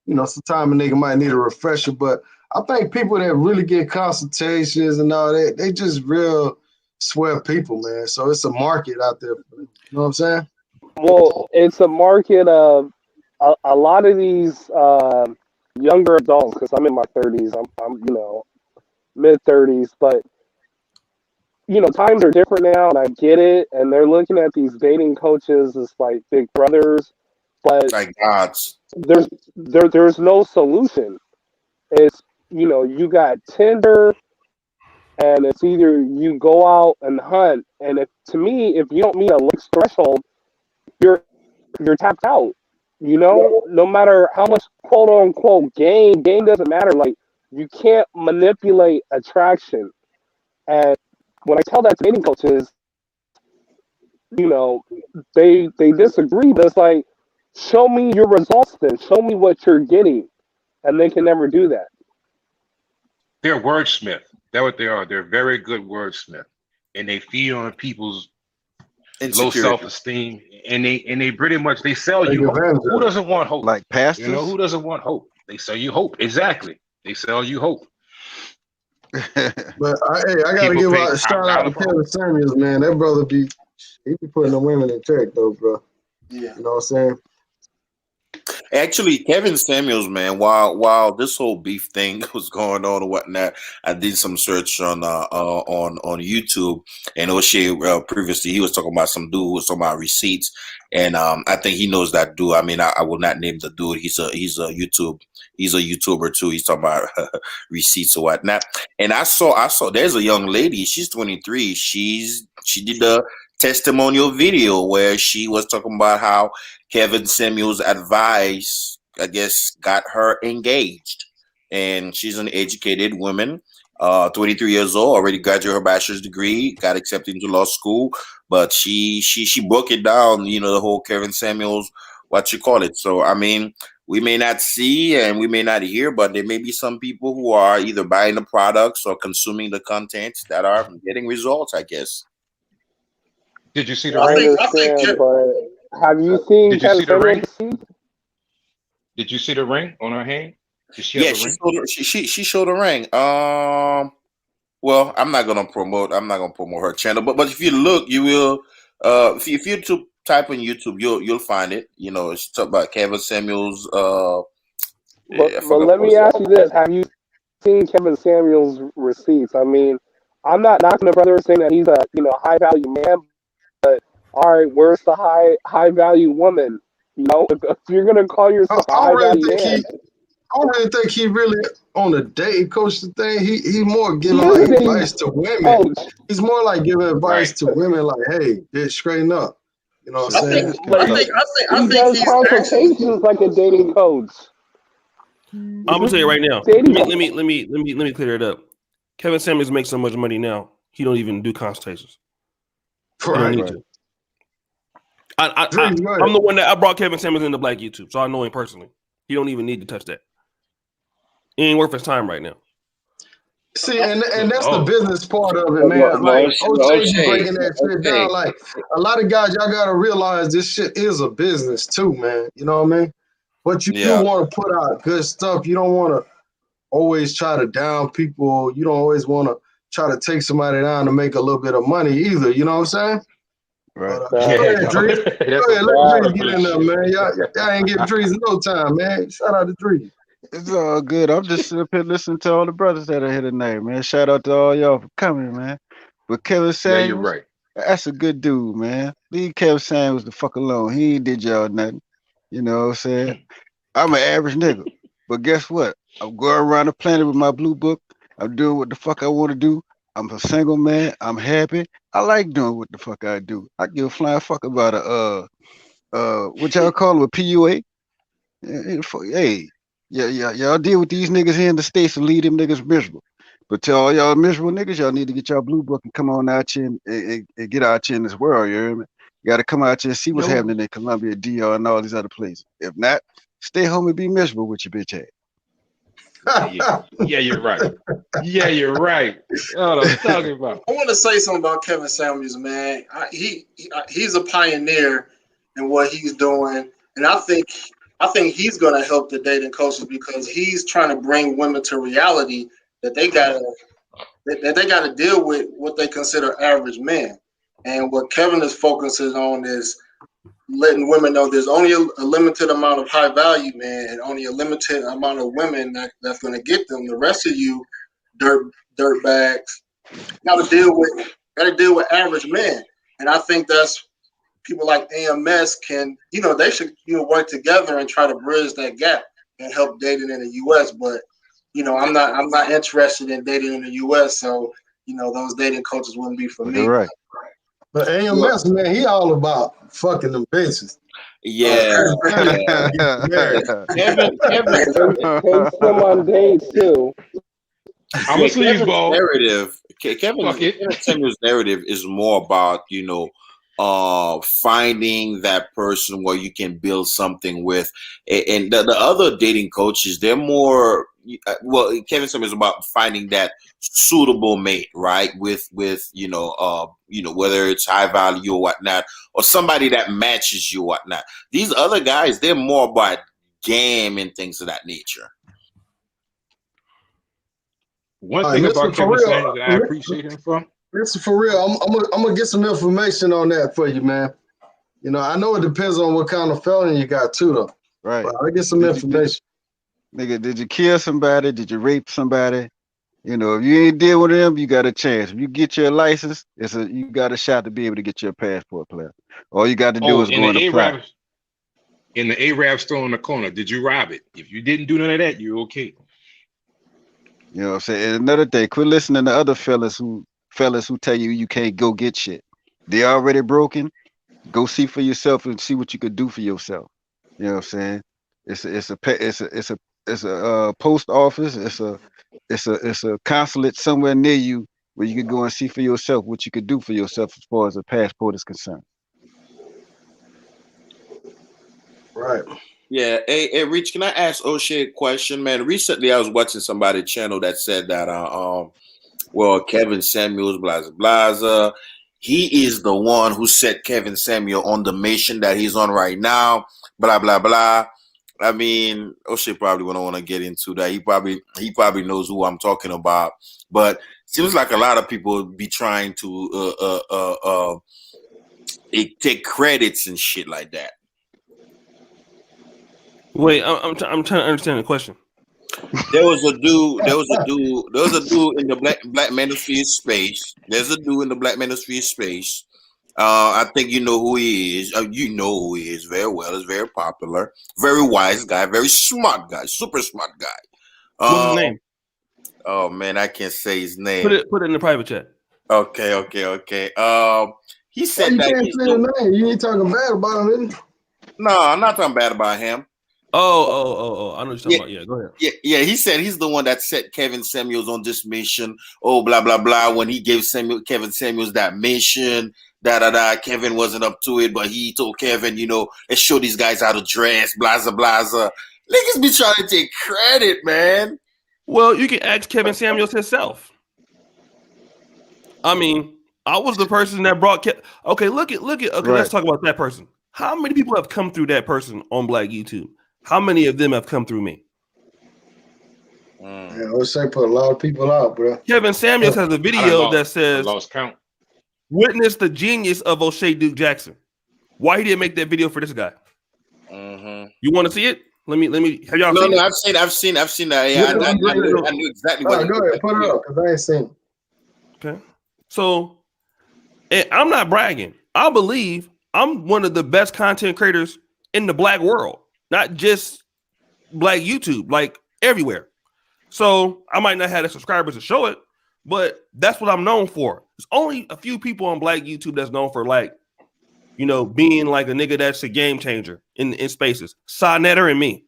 sometimes a nigga might need a refresher. But I think people that really get consultations and all that, they just real swear people, man. So it's a market out there for them. You know what I'm saying? Well, it's a market of a lot of these younger adults, because I'm in my 30s. I'm mid 30s, but times are different now, and I get it. And they're looking at these dating coaches as like big brothers, but like gods. There's no solution. It's you got Tinder, and it's either you go out and hunt, and to me, if you don't meet a looks threshold, you're tapped out. No matter how much quote unquote game doesn't matter. Like, you can't manipulate attraction. And when I tell that to dating coaches, they disagree. But it's like, show me your results then. Show me what you're getting. And they can never do that. They're wordsmith. That's what they are. They're very good wordsmith. And they feed on people's low self-esteem. And they pretty much, they sell you hope. Who doesn't want hope? Like pastors? Who doesn't want hope? They sell you hope. Exactly. They sell you hope. But I gotta give a shout out to Kevin Samuels, man. That brother he be putting the women in check though, bro. Yeah. You know what I'm saying? Actually, Kevin Samuels, man, while this whole beef thing was going on and whatnot, I did some search on YouTube, and Oshay previously he was talking about some dude who was talking about receipts, and I think he knows that dude. I mean, I will not name the dude. He's a YouTuber too. He's talking about receipts or whatnot. And I saw there's a young lady. She's 23. She did a testimonial video where she was talking about how Kevin Samuels' advice, I guess, got her engaged. And she's an educated woman, 23 years old, already graduated her bachelor's degree, got accepted into law school. But she broke it down, the whole Kevin Samuels, So, I mean, we may not see and we may not hear, but there may be some people who are either buying the products or consuming the content that are getting results, I guess. Did you see the I ring? think Have you seen Did you see the Kevin ring? Samuels? Did you see the ring on her hand? Did she Yeah, have a ring? she showed a ring. Well, I'm not gonna promote her channel, but if you look, you will. If you type on YouTube, you'll find it. You know, it's talk about Kevin Samuels. I But forgot let what's me that. ask you this: have you seen Kevin Samuels' receipts? I mean, I'm not knocking the brother saying that he's a high value man, but all right, where's the high value woman? You know, if you're gonna call I yourself a don't high really value think man, I don't really think he really on the dating coach thing. He more he giving is like a dating advice to women. coach. He's more like giving advice Right. to women, like, hey, get straighten up. You know what I I'm think saying? But I he think does he's actually. consultations like a dating coach. I'm gonna tell you right now. Dating Let me clear it up. Kevin Samuels makes so much money now, he don't even do consultations. He don't need to. I'm the one that I brought Kevin Samuels into Black YouTube, so I know him personally. He don't even need to touch that. He ain't worth his time right now. See, and that's the business part of it, man. Like Oshay be breaking that shit down. Like a lot of guys, y'all gotta realize this shit is a business too, man. You know what I mean? But you do want to put out good stuff. You don't want to always try to down people. You don't always want to try to take somebody down to make a little bit of money either. You know what I'm saying? Right. But, go ahead, Drees. Go ahead, let Drees get in there, man. Y'all ain't getting Drees in no time, man. Shout out to Drees. It's all good. I'm just sitting up here listening to all the brothers that are here tonight, man. Shout out to all y'all for coming, man. But Kevin Yeah, you're Samuels, right. that's a good dude, man. Leave Kevin Samuels the fuck alone. He ain't did y'all nothing. You know what I'm saying? I'm an average nigga. But guess what? I'm going around the planet with my blue book. I'm doing what the fuck I want to do. I'm a single man. I'm happy. I like doing what the fuck I do. I give a flying fuck about what y'all call it, a PUA? Hey, y'all deal with these niggas here in the States and leave them niggas miserable. But to all y'all miserable niggas, y'all need to get y'all blue book and come on out here and get out here in this world, you hear me? You gotta come out here and see what's happening in Colombia, DR, and all these other places. If not, stay home and be miserable with your bitch ass. Yeah, you're right. Yeah, you're right. That's what I'm talking about. I want to say something about Kevin Samuels, man. He's a pioneer in what he's doing, and I think he's going to help the dating coaches because he's trying to bring women to reality that they gotta deal with what they consider average men. And what Kevin is focusing on is letting women know there's only a limited amount of high value men and only a limited amount of women that's going to get them. The rest of you dirt bags gotta deal with average men. And I think that's people like AMS they should work together and try to bridge that gap and help dating in the US. But I'm not interested in dating in the US, so those dating coaches wouldn't be for me. You're right. But AMS, man, he all about fucking them bitches. Yeah. Kevin takes them on dates too. I'm a sleazeball. Kevin Samuel's narrative is more about finding that person where you can build something with, and the other dating coaches, they're more Kevin Samuel's about finding that suitable mate, right? With whether it's high value or whatnot, or somebody that matches you or whatnot. These other guys, they're more about game and things of that nature. One thing about Kevin Samuels that I appreciate him from. Listen, for real, I'm gonna get some information on that for you, man. I know it depends on what kind of felony you got too, though. Right. But I'll get some information. Nigga, did you kill somebody? Did you rape somebody? If you ain't deal with them, you got a chance. If you get your license, you got a shot to be able to get your passport, player. All you got to do is go and apply. In the Arab store in the corner, did you rob it? If you didn't do none of that, you're okay. You know what I'm saying? And another thing, quit listening to other fellas who tell you can't go get shit. They already broken. Go see for yourself and see what you could do for yourself. You know what I'm saying? It's a post office. It's a consulate somewhere near you where you could go and see for yourself what you could do for yourself as far as a passport is concerned. Right. Yeah. Hey, Rich, can I ask Oshay a question, man? Recently, I was watching somebody's channel that said that Kevin Samuels, blaza, he is the one who set Kevin Samuel on the mission that he's on right now. Blah blah blah. I mean, Oshay probably wouldn't want to get into that. He probably knows who I'm talking about. But seems like a lot of people be trying to take credits and shit like that. Wait, I'm trying to understand the question. There was a dude in the Black Manosphere space. There's a dude in the Black Manosphere space. I think you know who he is. You know who he is very well. He's very popular, very wise guy, very smart guy, super smart guy. What's his name? Oh man, I can't say his name. Put it in the private chat. Okay. He said you that can't say his name. You ain't talking bad about him, is you? No, I'm not talking bad about him. Oh, I know what you're talking about. Yeah, go ahead. Yeah. He said he's the one that set Kevin Samuels on this mission. Oh, blah blah blah. When he gave Kevin Samuels that mission, Kevin wasn't up to it, but he told Kevin, let's show these guys how to dress. Blaza blaza. Niggas be trying to take credit, man. Well, you can ask Kevin Samuels himself. I mean, I was the person that brought. Okay, look at. Okay, right. Let's talk about that person. How many people have come through that person on Black YouTube? How many of them have come through me? Yeah, Oshay put a lot of people out, bro. Kevin Samuels has a video that says, I lost count. Witness the genius of Oshay Duke Jackson. Why he didn't make that video for this guy? Mm-hmm. You want to see it? Let me. Have y'all seen it? I've seen that. Yeah, I knew exactly what. Go ahead, put it up because I ain't seen it. Okay. So, and I'm not bragging. I believe I'm one of the best content creators in the Black world, not just Black YouTube, like everywhere. So I might not have the subscribers to show it, but that's what I'm known for. There's only a few people on Black YouTube that's known for being like a nigga that's a game changer in spaces. Sonetter and me.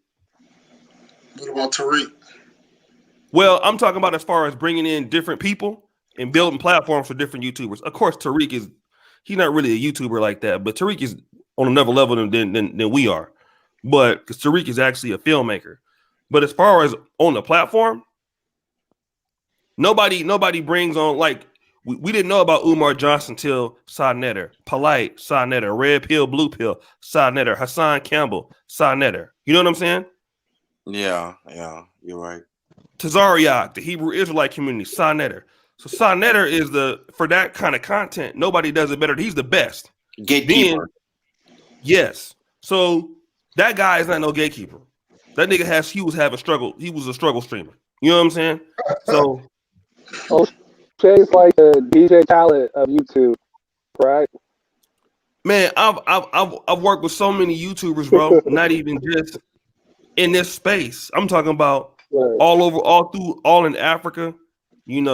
What about Tariq? Well, I'm talking about as far as bringing in different people and building platforms for different YouTubers. Of course, Tariq he's not really a YouTuber like that, but Tariq is on another level than we are. But because Tariq is actually a filmmaker. But as far as on the platform, nobody brings on, like, we didn't know about Umar Johnson till Sonetter, Polite, Sonetter, Red Pill, Blue Pill, Sonetter, Hassan Campbell, Sonetter. You know what I'm saying? Yeah, you're right. Tazariak, the Hebrew Israelite community, Sonetter. So Sonetter is for that kind of content, nobody does it better. He's the best. Gatekeeper. Yes. So that guy is not no gatekeeper. That nigga he was a struggle streamer. You know what I'm saying? So Oshay's like the DJ Khaled of YouTube, right? Man, I've worked with so many YouTubers, bro. Not even just in this space. I'm talking about all in Africa. In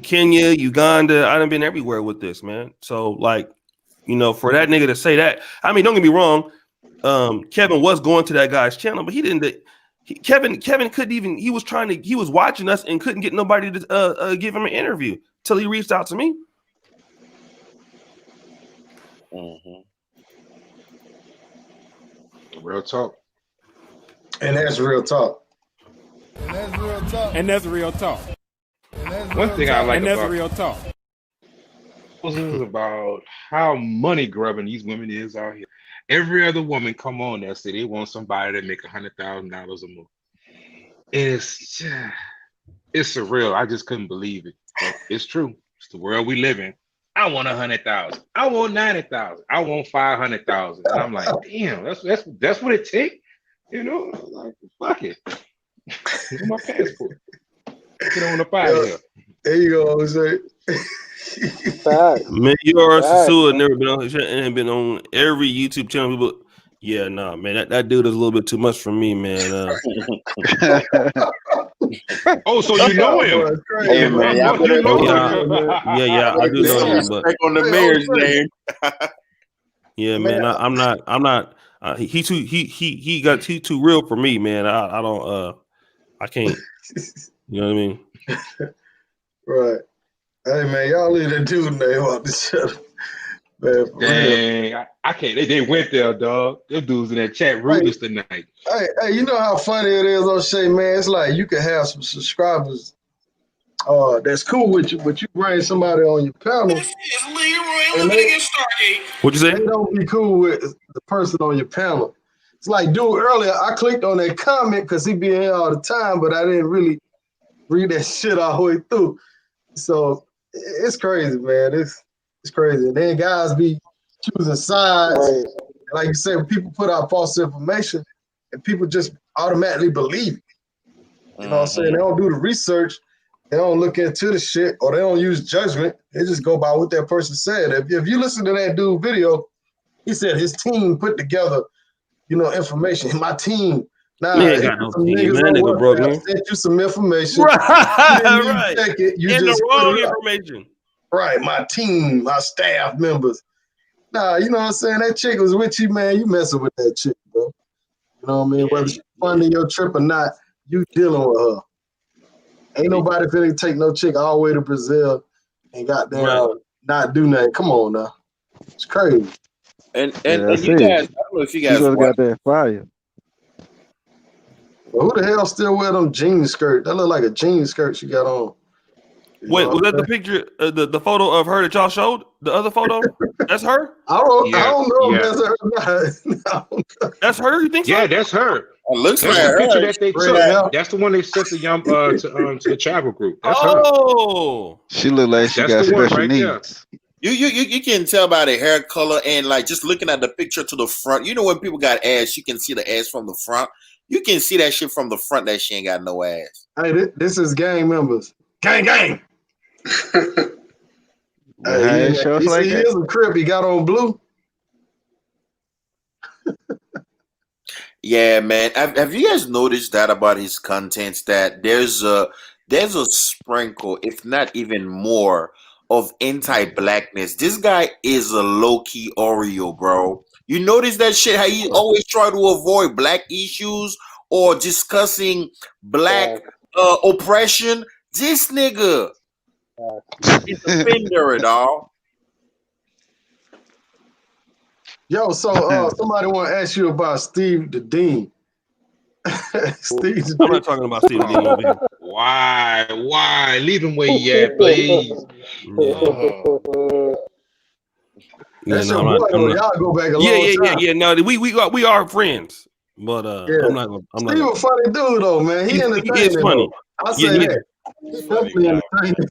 Kenya, Uganda. I done been everywhere with this, man. So for that nigga to say that, I mean, don't get me wrong. Kevin was going to that guy's channel, but he didn't. Kevin couldn't even. He was watching us and couldn't get nobody to give him an interview till he reached out to me. Mm-hmm. Real talk. And that's real talk. And that's real talk. One thing I like that's about real talk. This is about how money grubbing these women is out here. Every other woman come on there say they want somebody to make $100,000 a month. It's surreal. I just couldn't believe it. But it's true. It's the world we live in. I want 100,000. I want 90,000. I want 500,000. And I'm like, damn, that's what it takes. Like, fuck it. Here's my passport. Get on the fire here. There you go, Jose. Man, Sasua never been on. And been on every YouTube channel. People, yeah, nah, man, that dude is a little bit too much for me, man. Oh, so you know him? Hey, man, yeah, I do know him. But on the mayor's name. Yeah, man, I'm not. He too real for me, man. I don't. I can't. You know what I mean? Right. Hey, man, y'all leave that dude name out the show. Man, dang, I can't. They went there, dog. Them dudes in that chat ruthless tonight. Hey, you know how funny it is, Oshay, man? It's like you can have some subscribers that's cool with you, but you bring somebody on your panel, and What'd you say? they don't be cool with the person on your panel. It's like, dude, earlier I clicked on that comment because he be in here all the time, but I didn't really read that shit all the way through. So it's crazy, man. It's crazy. And then guys be choosing sides. Right. Like you said, people put out false information and people just automatically believe it. You know what I'm saying? They don't do the research. They don't look into the shit, or they don't use judgment. They just go by what that person said. If you listen to that dude video, he said his team put together, information. My team. Nah, he ain't got no team, man. That nigga broke, man. Sent you some information. Right, You didn't even right. check it. You And just the put wrong it up. information. Right, my team, my staff members. Nah, you know what I'm saying? That chick was with you, man. You messing with that chick, bro. You know what I mean? Whether she's funding your trip or not, you dealing with her. Ain't nobody finna take no chick all the way to Brazil and goddamn not do nothing. Come on now. It's crazy. And you guys, I don't know if you guys got that fire. Well, who the hell still wear them jean skirt? That look like a jean skirt she got on. Wait, was that the picture, the photo of her that y'all showed? The other photo? That's her? I don't know if that's her or not. That's her, you think so? Yeah, that's her. It looks That's like the picture her. that they Straight took. up. That's the one they sent to the travel group. That's her. Oh, She look like she That's got the one special right there. needs. You can tell by the hair color and like just looking at the picture to the front. You know when people got ass, you can see the ass from the front. You can see that shit from the front that she ain't got no ass. Hey, this is gang members. Gang. Hey, It shows like he that. is a crib. He got on blue. Yeah, man. Have you guys noticed that about his contents? That there's a sprinkle, if not even more, of anti-blackness. This guy is a low-key Oreo, bro. You notice that shit? How he always try to avoid black issues or discussing black oppression. This nigga is a offender at all. Yo, so somebody want to ask you about Steve the Dean. Steve the I'm not talking about Steve the Dean over here. Why? Leave him where he at, please. That's your boy, though. Y'all go back a long time. Yeah. No, we are friends, but I'm not. Steve a funny dude, though, man. He is funny. I'll say that. He's definitely entertaining.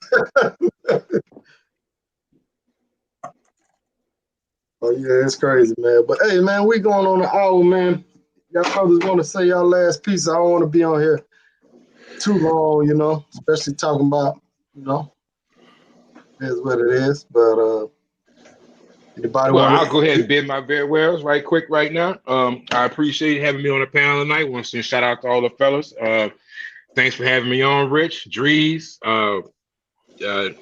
Oh yeah, it's crazy, man. But hey, man, we going on an hour, man. Y'all brothers want to say y'all last piece. I don't want to be on here too long, especially talking about, is what it is. But anybody Well, want I'll go ahead and bid my farewells right quick right now. I appreciate having me on the panel tonight. Once again, shout out to all the fellas. Thanks for having me on, Rich, Drees,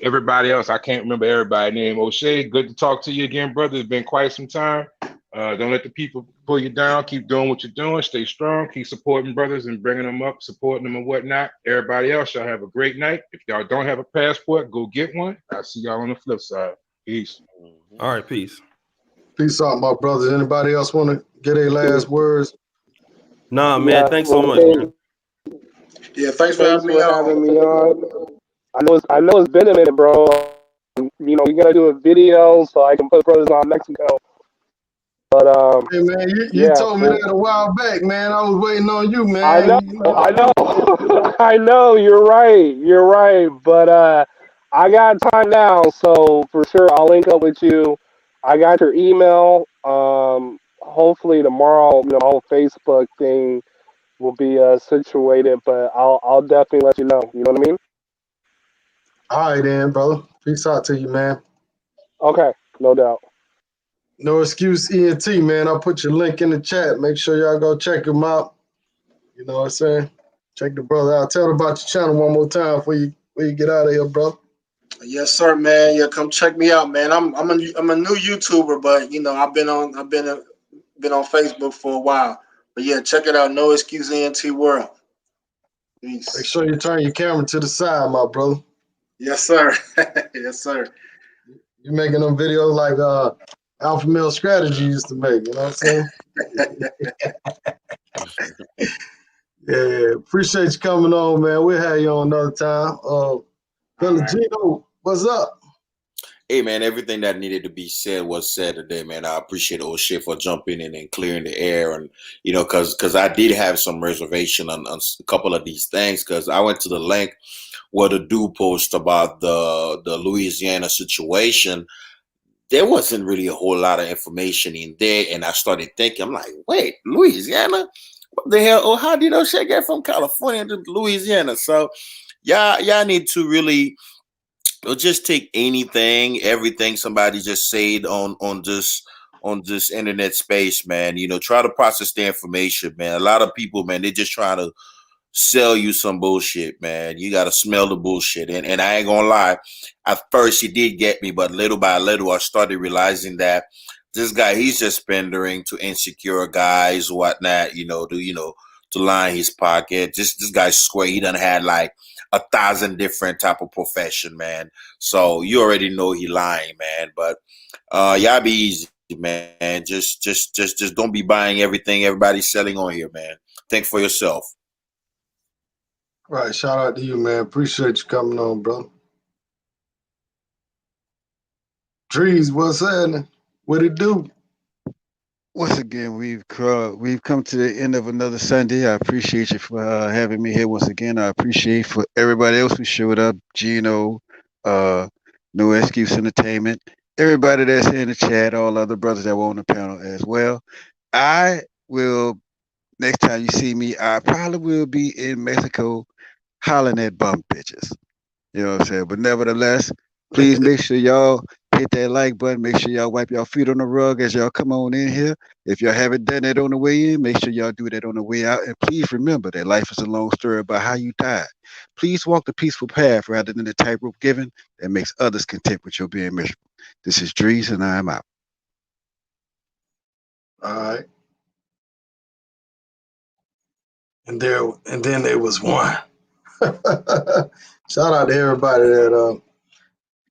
everybody else. I can't remember everybody's name. Oshay, good to talk to you again, brother. It's been quite some time. Don't let the people pull you down. Keep doing what you're doing. Stay strong. Keep supporting brothers and bringing them up, supporting them and whatnot. Everybody else, y'all have a great night. If y'all don't have a passport, go get one. I'll see y'all on the flip side. Peace. All right, peace. Peace out, my brothers. Anybody else want to get a last words? Nah, man. Thanks so much, man. Yeah, thanks for having me on. I know it's been a minute, bro. We gotta do a video so I can put brothers on Mexico. But hey man, you told me that a while back, man. I was waiting on you, man. I know. I know. You're right. But I got time now, so for sure I'll link up with you. I got your email. Hopefully tomorrow, the whole Facebook thing will be situated, but I'll definitely let you know. You know what I mean? All right, then, brother. Peace out to you, man. Okay, no doubt. No Excuse ENT, man. I'll put your link in the chat. Make sure y'all go check him out. You know what I'm saying? Check the brother out. Tell him about your channel one more time before you get out of here, bro. Yes, sir, man. Yeah, come check me out, man. I'm a new YouTuber, but I've been on Facebook for a while. But yeah, check it out. No Excuse ENT World. Peace. Make sure you turn your camera to the side, my brother. Yes, sir. Yes, sir. You're making them videos like Alpha Male Strategy used to make. You know what I'm saying? Yeah. Appreciate you coming on, man. We'll have you on another time. Pelagino, what's up? Hey man, everything that needed to be said was said today, man. I appreciate Oshay for jumping in and clearing the air, and because I did have some reservation on a couple of these things, because I went to the link where the dude post about the Louisiana situation. There wasn't really a whole lot of information in there, and I started thinking, I'm like, wait, Louisiana? What the hell? Oh, how did Oshay get from California to Louisiana? So, y'all need to really. Or just take everything somebody just said on this internet space, man. Try to process the information, man. A lot of people, man, they just trying to sell you some bullshit, man. You gotta smell the bullshit. And I ain't gonna lie, at first it did get me, but little by little I started realizing that this guy, he's just pandering to insecure guys, whatnot, to line his pocket. This guy swear he done had like 1,000 different type of profession, man. So you already know he lying, man. But y'all be easy, man. Just don't be buying everything everybody's selling on here, man. Think for yourself. Right, shout out to you, man. Appreciate you coming on, bro. Trees, what's happening? What it do? Once again, we've come to the end of another Sunday. I appreciate you for having me here once again. I appreciate for everybody else who showed up. Gino, No Excuse Entertainment, everybody that's here in the chat, all other brothers that were on the panel as well. I will, next time you see me, I probably will be in Mexico hollering at bum bitches. You know what I'm saying? But nevertheless, please make sure y'all hit that like button. Make sure y'all wipe your feet on the rug as y'all come on in here. If y'all haven't done that on the way in, make sure y'all do that on the way out. And please remember that life is a long story about how you died. Please walk the peaceful path rather than the tightrope given that makes others content with your being miserable. This is Dries, and I'm out. All right. And then there was one. Shout out to everybody that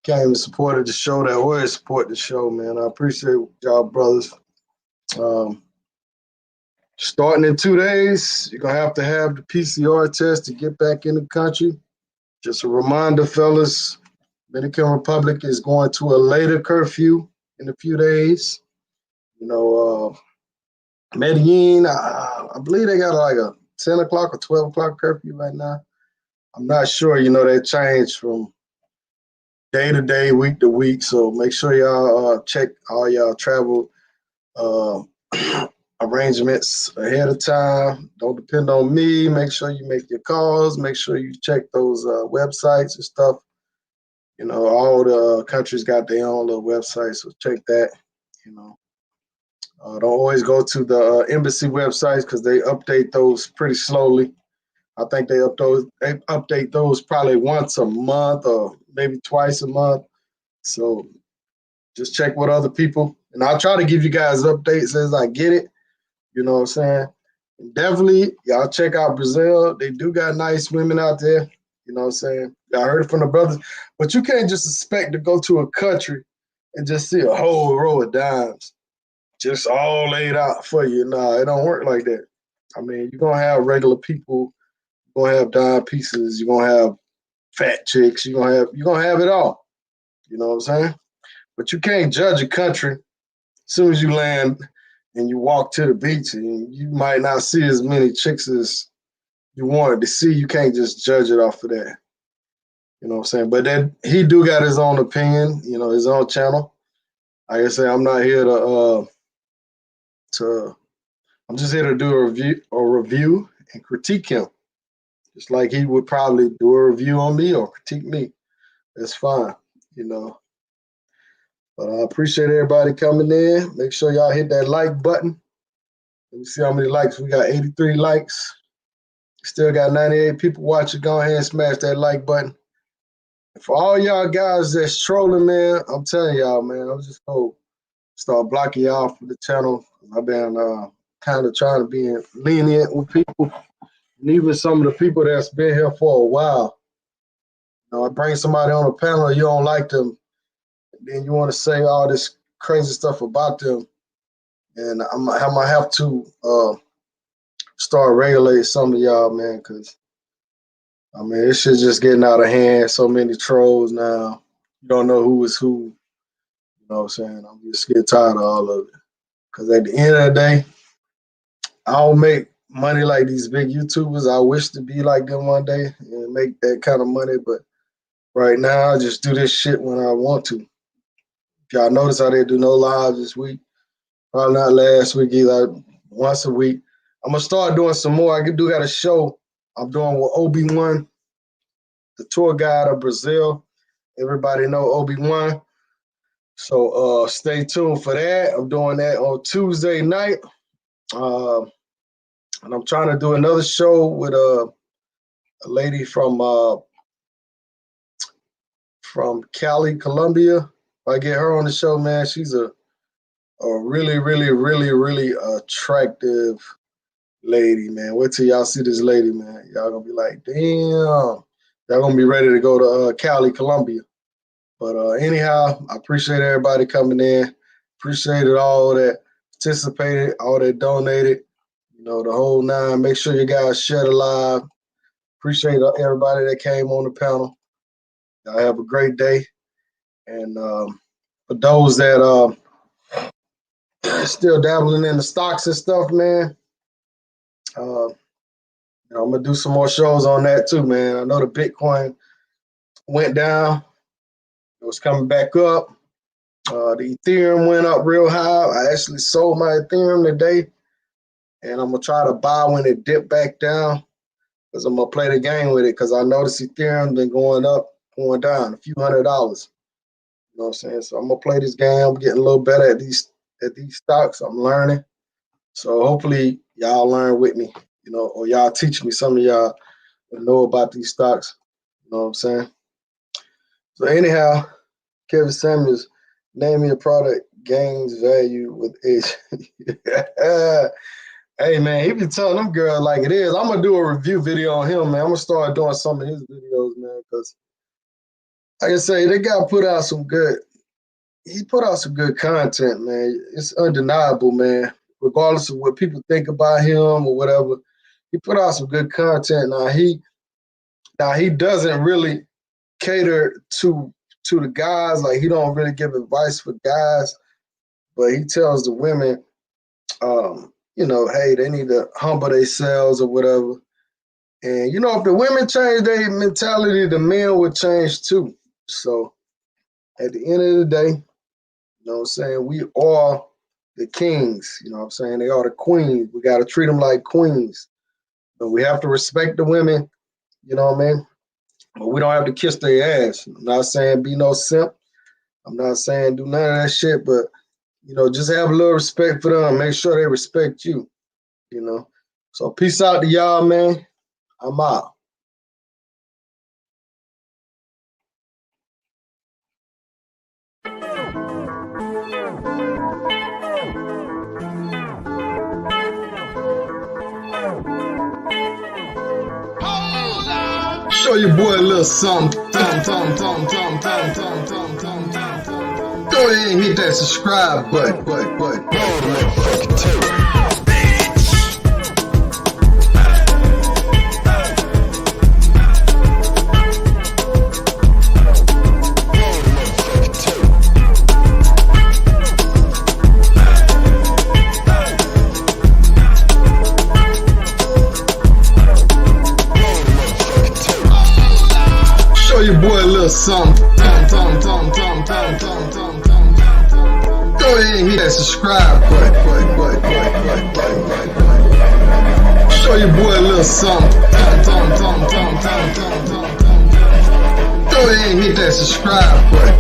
came and supported the show, that always support the show, man. I appreciate y'all, brothers. Starting in 2 days, you're going to have the PCR test to get back in the country. Just a reminder, fellas, Dominican Republic is going to a later curfew in a few days. Medellin, I believe they got like a 10 o'clock or 12 o'clock curfew right now. I'm not sure, they changed from day to day, week to week. So make sure y'all check all y'all travel arrangements ahead of time. Don't depend on me. Make sure you make your calls. Make sure you check those websites and stuff. All the countries got their own little websites, so check that. Don't always go to the embassy websites because they update those pretty slowly. I think they update those probably once a month or maybe twice a month. So just check with other people. And I'll try to give you guys updates as I get it. You know what I'm saying? And definitely, y'all check out Brazil. They do got nice women out there. You know what I'm saying? Y'all heard it from the brothers. But you can't just expect to go to a country and just see a whole row of dimes just all laid out for you. Nah, it don't work like that. I mean, you're going to have regular people. You're going to have dime pieces. You're going to have fat chicks. You're going to have it all. You know what I'm saying? But you can't judge a country as soon as you land and you walk to the beach, and you might not see as many chicks as you wanted to see. You can't just judge it off of that. You know what I'm saying? But then he do got his own opinion, his own channel. Like I say, I'm not here I'm just here to do a review and critique him. Just like he would probably do a review on me or critique me. That's fine, But I appreciate everybody coming in. Make sure y'all hit that like button. Let me see how many likes. We got 83 likes. Still got 98 people watching. Go ahead and smash that like button. And for all y'all guys that's trolling, man, I'm telling y'all, man, I'm just going to start blocking y'all from the channel. I've been kind of trying to be lenient with people. And even some of the people that's been here for a while. I bring somebody on a panel, you don't like them, then you want to say all this crazy stuff about them. And I might have to start regulating some of y'all, man, because I mean, this shit's just getting out of hand. So many trolls now. You don't know who is who. You know what I'm saying? I'm just getting tired of all of it. Because at the end of the day, I don't make money like these big YouTubers. I wish to be like them one day and make that kind of money. But right now, I just do this shit when I want to. If y'all notice how they do no lives this week, probably not last week either, once a week. I'm going to start doing some more. I do got a show I'm doing with Obi-Wan, the tour guide of Brazil. Everybody know Obi-Wan. So stay tuned for that. I'm doing that on Tuesday night. And I'm trying to do another show with a lady from Cali, Colombia. If I get her on the show, man, she's a really, really, really, really attractive lady, man. Wait till y'all see this lady, man. Y'all gonna be like, damn. Y'all gonna be ready to go to Cali, Colombia. But anyhow, I appreciate everybody coming in. Appreciated all that participated, all that donated. You know, the whole nine. Make sure you guys share the live. Appreciate everybody that came on the panel. Y'all have a great day. And for those that still dabbling in the stocks and stuff, man, I'm going to do some more shows on that too, man. I know the Bitcoin went down. It was coming back up. The Ethereum went up real high. I actually sold my Ethereum today. And I'm going to try to buy when it dipped back down because I'm going to play the game with it because I noticed Ethereum been going up, going down a few $100. You know what I'm saying? So I'm going to play this game. I'm getting a little better at these stocks. I'm learning. So hopefully y'all learn with me, you know, or y'all teach me. Some of y'all know about these stocks. You know what I'm saying? So anyhow, Kevin Samuels, name me a product gains value with age. Hey, man, he be telling them girls like it is. I'm going to do a review video on him, man. I'm going to start doing some of his videos, man, because like I say, they got put out some good – he put out some good content, man. It's undeniable, man, regardless of what people think about him or whatever. He put out some good content. Now, he doesn't really cater to the guys. Like, he don't really give advice for guys, but he tells the women you know, hey, they need to humble themselves or whatever. And, you know, if the women change their mentality, the men will change too. So at the end of the day, you know what I'm saying, we are the kings. You know what I'm saying? They are the queens. We got to treat them like queens. But we have to respect the women, you know what I mean? But we don't have to kiss their ass. I'm not saying be no simp. I'm not saying do none of that shit, but you know, just have a little respect for them. Make sure they respect you, you know. So peace out to y'all, man. I'm out. Show your boy a little something. Go ahead and hit that subscribe button. Show your boy a little something. Go ahead and hit that subscribe button. Show your boy a little something. Go ahead and hit that subscribe button.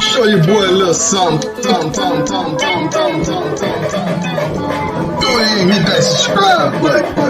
Show your boy a little something. Go go ahead and hit that subscribe button.